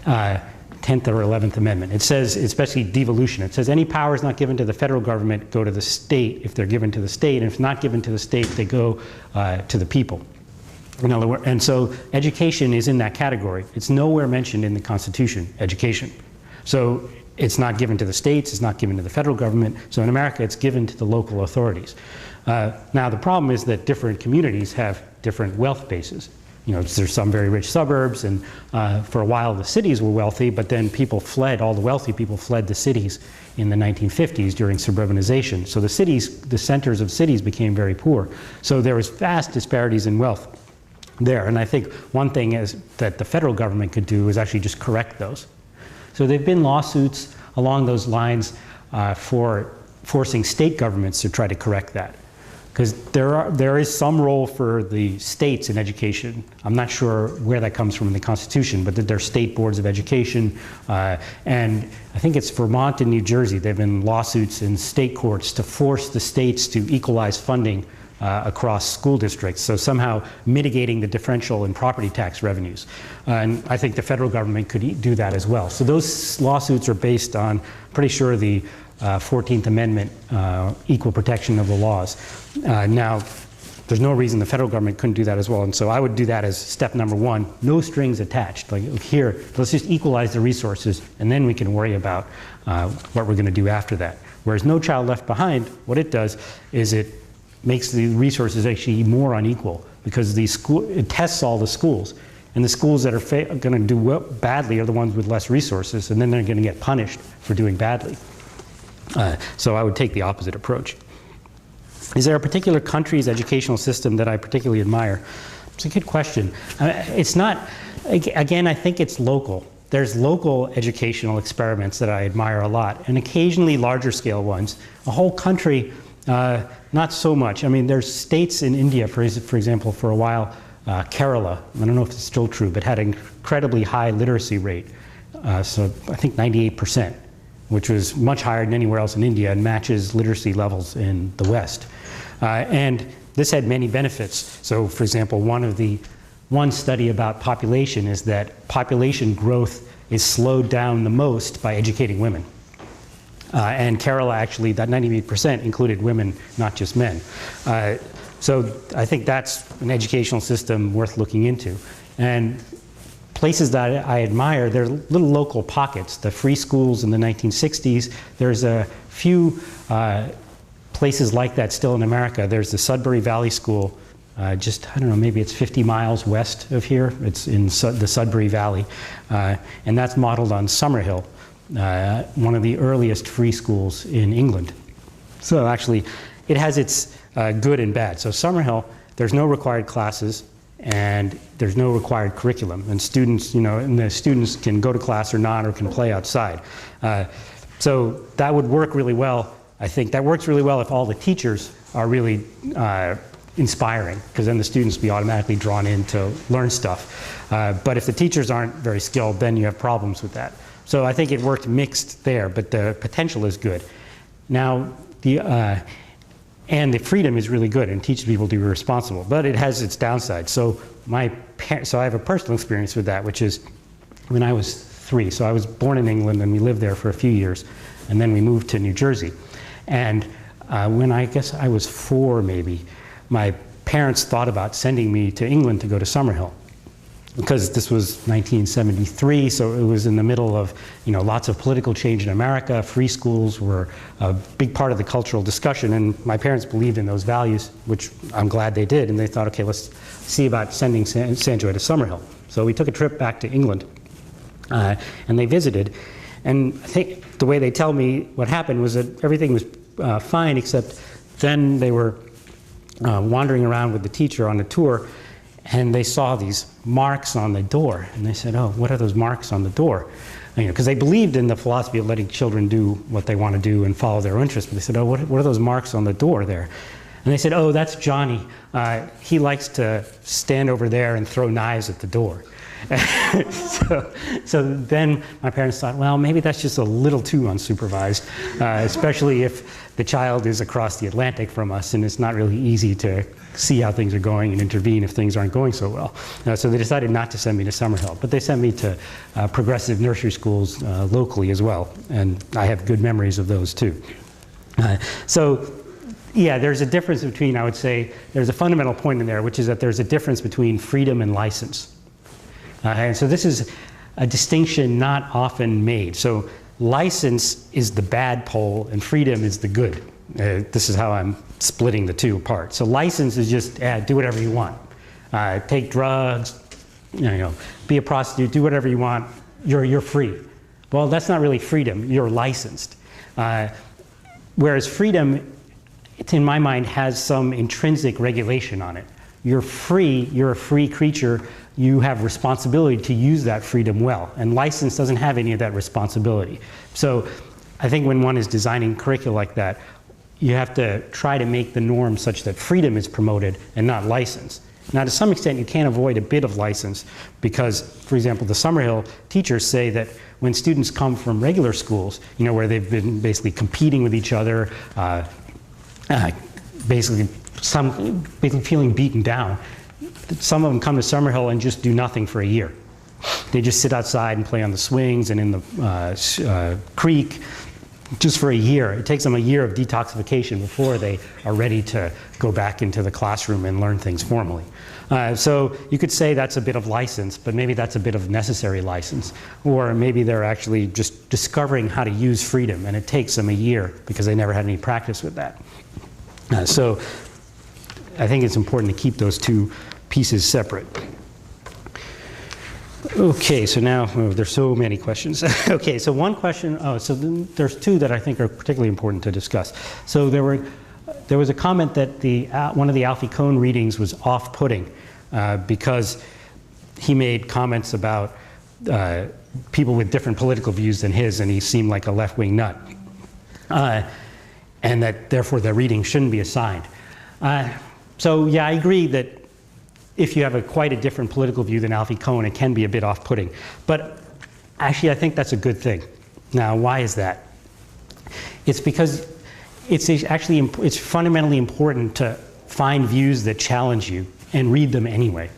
10th or 11th Amendment. It says, especially devolution, it says any powers not given to the federal government go to the state if they're given to the state, and if not given to the state, they go to the people. In other words, and so education is in that category. It's nowhere mentioned in the Constitution, education. So it's not given to the states, it's not given to the federal government. So in America, it's given to the local authorities. Now the problem is that different communities have different wealth bases. You know, there's some very rich suburbs, and for a while the cities were wealthy, but then people fled, all the wealthy people fled the cities in the 1950s during suburbanization. So the cities, the centers of cities became very poor. So there was vast disparities in wealth there. And I think one thing is that the federal government could do is actually just correct those. So there have been lawsuits along those lines for forcing state governments to try to correct that. Because there is some role for the states in education. I'm not sure where that comes from in the Constitution, but there are state boards of education. And I think it's Vermont and New Jersey. There have been lawsuits in state courts to force the states to equalize funding across school districts, so somehow mitigating the differential in property tax revenues. And I think the federal government could do that as well. So those lawsuits are based on, pretty sure, the 14th Amendment, equal protection of the laws. Now, there's no reason the federal government couldn't do that as well, and so I would do that as step number one, no strings attached. Like here, let's just equalize the resources, and then we can worry about what we're going to do after that. Whereas No Child Left Behind, what it does is it makes the resources actually more unequal, because it tests all the schools. And the schools that are going to do badly are the ones with less resources, and then they're going to get punished for doing badly. So I would take the opposite approach. Is there a particular country's educational system that I particularly admire? It's a good question. It's not, again, I think it's local. There's local educational experiments that I admire a lot, and occasionally larger scale ones. A whole country, not so much. I mean, there's states in India, for example, for a while, Kerala, I don't know if it's still true, but had an incredibly high literacy rate. So I think 98%. Which was much higher than anywhere else in India and matches literacy levels in the West. And this had many benefits. So for example, one study about population is that population growth is slowed down the most by educating women. And Kerala actually, that 98% included women, not just men. So I think that's an educational system worth looking into. And places that I admire, they're little local pockets. The free schools in the 1960s, there's a few places like that still in America. There's the Sudbury Valley School, just, I don't know, maybe it's 50 miles west of here. It's in the Sudbury Valley. And that's modeled on Summerhill, one of the earliest free schools in England. So actually, it has its good and bad. So Summerhill, there's no required classes, and there's no required curriculum, and students, and the students can go to class or not, or can play outside. So that would work really well. I think that works really well if all the teachers are really inspiring, because then the students will be automatically drawn in to learn stuff. But if the teachers aren't very skilled, then you have problems with that. So I think it worked mixed there, but the potential is good. Now, and the freedom is really good and teaches people to be responsible, but it has its downside. So so I have a personal experience with that, which is when I was 3. So I was born in England and we lived there for a few years, and then we moved to New Jersey. And when I guess I was 4 maybe, my parents thought about sending me to England to go to Summerhill, because this was 1973, so it was in the middle of lots of political change in America. Free schools were a big part of the cultural discussion, and my parents believed in those values, which I'm glad they did, and they thought, okay, let's see about sending Sanjoy to Summerhill. So we took a trip back to England, and they visited, and I think the way they tell me what happened was that everything was fine, except then they were wandering around with the teacher on a tour, and they saw these marks on the door, and they said, oh, what are those marks on the door? Because they believed in the philosophy of letting children do what they want to do and follow their interests, but they said, oh, what are those marks on the door there? And they said, oh, that's Johnny. He likes to stand over there and throw knives at the door. so then my parents thought, well, maybe that's just a little too unsupervised, especially if the child is across the Atlantic from us and it's not really easy to see how things are going and intervene if things aren't going so well. So they decided not to send me to Summerhill, but they sent me to progressive nursery schools locally as well, and I have good memories of those too. So yeah, there's a difference between, I would say, there's a fundamental point in there, which is that there's a difference between freedom and license. And so this is a distinction not often made. So license is the bad pole and freedom is the good. This is how I'm splitting the two apart. So license is just do whatever you want. Take drugs, be a prostitute, do whatever you want. You're free. Well, that's not really freedom. You're licensed. Whereas freedom, in my mind, has some intrinsic regulation on it. You're free. You're a free creature. You have responsibility to use that freedom well. And license doesn't have any of that responsibility. So I think when one is designing curricula like that, you have to try to make the norm such that freedom is promoted and not license. Now, to some extent, you can't avoid a bit of license because, for example, the Summerhill teachers say that when students come from regular schools, where they've been basically competing with each other, basically feeling beaten down, some of them come to Summerhill and just do nothing for a year. They just sit outside and play on the swings and in the creek just for a year. It takes them a year of detoxification before they are ready to go back into the classroom and learn things formally. So you could say that's a bit of license, but maybe that's a bit of necessary license. Or maybe they're actually just discovering how to use freedom, and it takes them a year because they never had any practice with that. So I think it's important to keep those two pieces separate. Okay, so now there's so many questions. Okay, so one question, so there's two that I think are particularly important to discuss. So there was a comment that one of the Alfie Kohn readings was off-putting because he made comments about people with different political views than his, and he seemed like a left-wing nut. And that therefore the reading shouldn't be assigned. So yeah, I agree that if you have quite a different political view than Alfie Kohn, it can be a bit off-putting. But actually, I think that's a good thing. Now, why is that? It's because it's fundamentally important to find views that challenge you and read them anyway.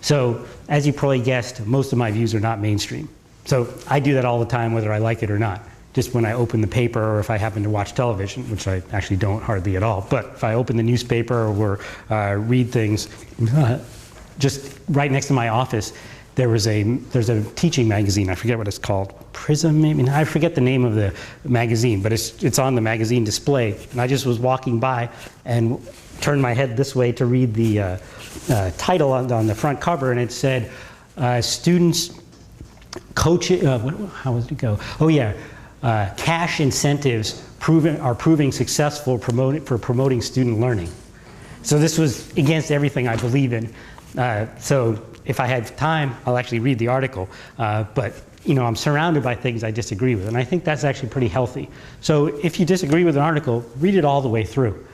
So, as you probably guessed, most of my views are not mainstream. So I do that all the time, whether I like it or not. Just when I open the paper or if I happen to watch television, which I actually don't hardly at all. But if I open the newspaper or read things, just right next to my office, there's a teaching magazine. I forget what it's called. Prism, maybe? I forget the name of the magazine, but it's on the magazine display. And I just was walking by and turned my head this way to read the title on the front cover, and it said, students coaching, how does it go? Oh yeah. Cash incentives are proving successful for promoting student learning. So this was against everything I believe in. So if I had time, I'll actually read the article. But I'm surrounded by things I disagree with, and I think that's actually pretty healthy. So if you disagree with an article, read it all the way through.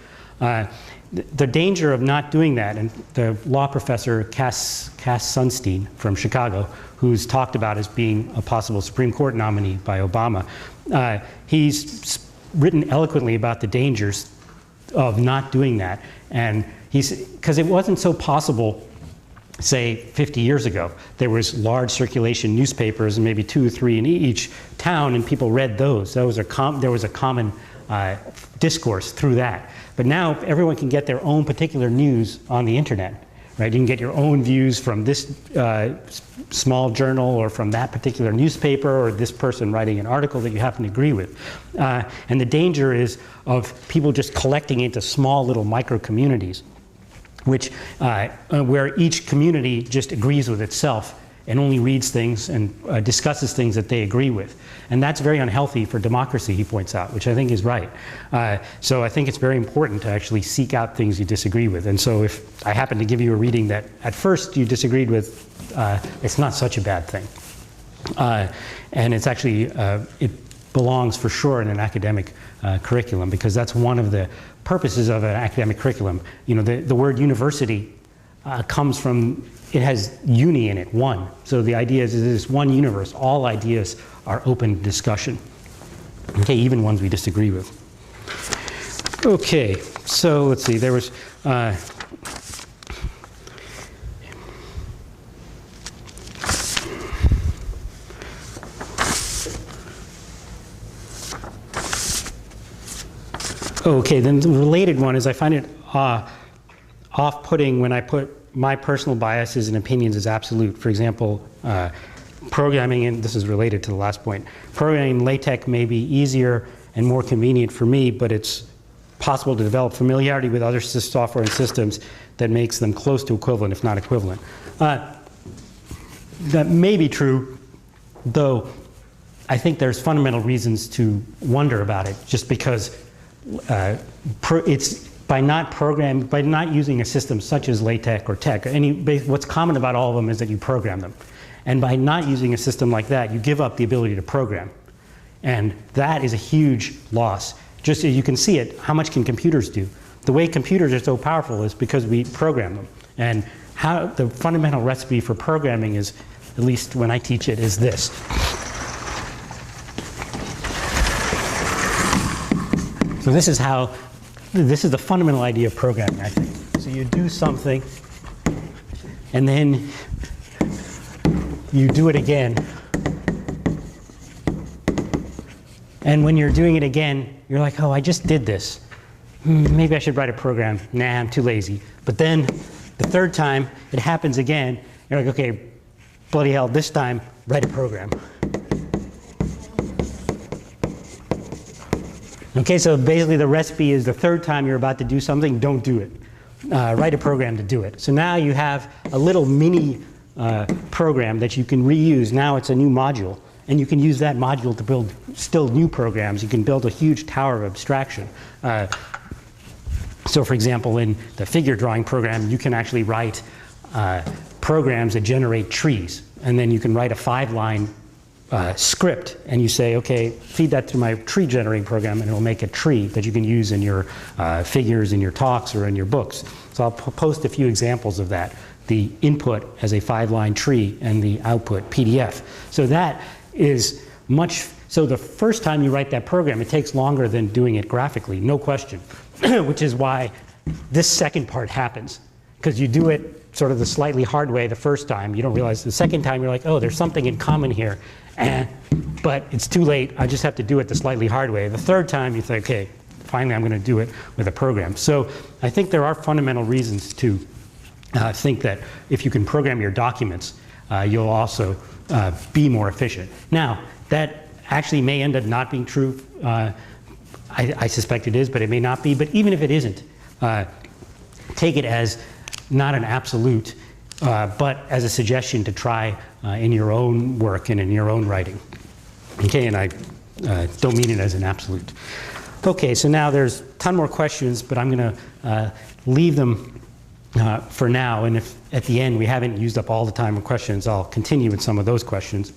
The danger of not doing that, and the law professor Cass Sunstein from Chicago, who's talked about as being a possible Supreme Court nominee by Obama, he's written eloquently about the dangers of not doing that. And because it wasn't so possible, say 50 years ago. There was large circulation newspapers, and maybe 2 or 3 in each town, and people read those. There was a common discourse through that. But now everyone can get their own particular news on the internet, right? You can get your own views from this small journal or from that particular newspaper or this person writing an article that you happen to agree with. And the danger is of people just collecting into small little micro communities, which where each community just agrees with itself and only reads things and discusses things that they agree with. And that's very unhealthy for democracy, he points out, which I think is right. So I think it's very important to actually seek out things you disagree with. And so if I happen to give you a reading that at first you disagreed with, it's not such a bad thing. And it's actually, it belongs for sure in an academic curriculum, because that's one of the purposes of an academic curriculum. You know, the word university comes from, it has uni in it, one. So the idea is this one universe. All ideas are open to discussion. Okay, even ones we disagree with. Okay, so let's see, there was, okay, then the related one is I find it off-putting when I put my personal biases and opinions as absolute. For example, programming, and this is related to the last point, programming in LaTeX may be easier and more convenient for me, but it's possible to develop familiarity with other software and systems that makes them close to equivalent, if not equivalent. That may be true, though I think there's fundamental reasons to wonder about it, just because it's by not using a system such as LaTeX or TeX, what's common about all of them is that you program them. And by not using a system like that, you give up the ability to program. And that is a huge loss. Just as you can see it, how much can computers do? The way computers are so powerful is because we program them. And how the fundamental recipe for programming is, at least when I teach it, is this. So this is the fundamental idea of programming, I think. So you do something, and then you do it again. And when you're doing it again, you're like, oh, I just did this. Maybe I should write a program. Nah, I'm too lazy. But then the third time it happens again, you're like, okay, bloody hell, this time, write a program. Okay, so basically the recipe is the third time you're about to do something, don't do it. Write a program to do it. So now you have a little mini program that you can reuse. Now it's a new module. And you can use that module to build still new programs. You can build a huge tower of abstraction. So for example, in the figure drawing program, you can actually write programs that generate trees. And then you can write a 5-line script, and you say, okay, feed that to my tree generating program, and it will make a tree that you can use in your figures, in your talks, or in your books. So I'll post a few examples of that. The input as a 5-line tree, and the output PDF. So that is so the first time you write that program, it takes longer than doing it graphically, no question, which is why this second part happens. Because you do it sort of the slightly hard way the first time, you don't realize the second time you're like, oh, there's something in common here, but it's too late, I just have to do it the slightly hard way. The third time you think, okay, finally I'm going to do it with a program. So I think there are fundamental reasons to think that if you can program your documents, you'll also be more efficient. Now, that actually may end up not being true. I suspect it is, but it may not be. But even if it isn't, take it as not an absolute, but as a suggestion to try in your own work and in your own writing. Okay, and I don't mean it as an absolute. Okay, so now there's a ton more questions, but I'm going to leave them for now. And if at the end we haven't used up all the time with questions, I'll continue with some of those questions.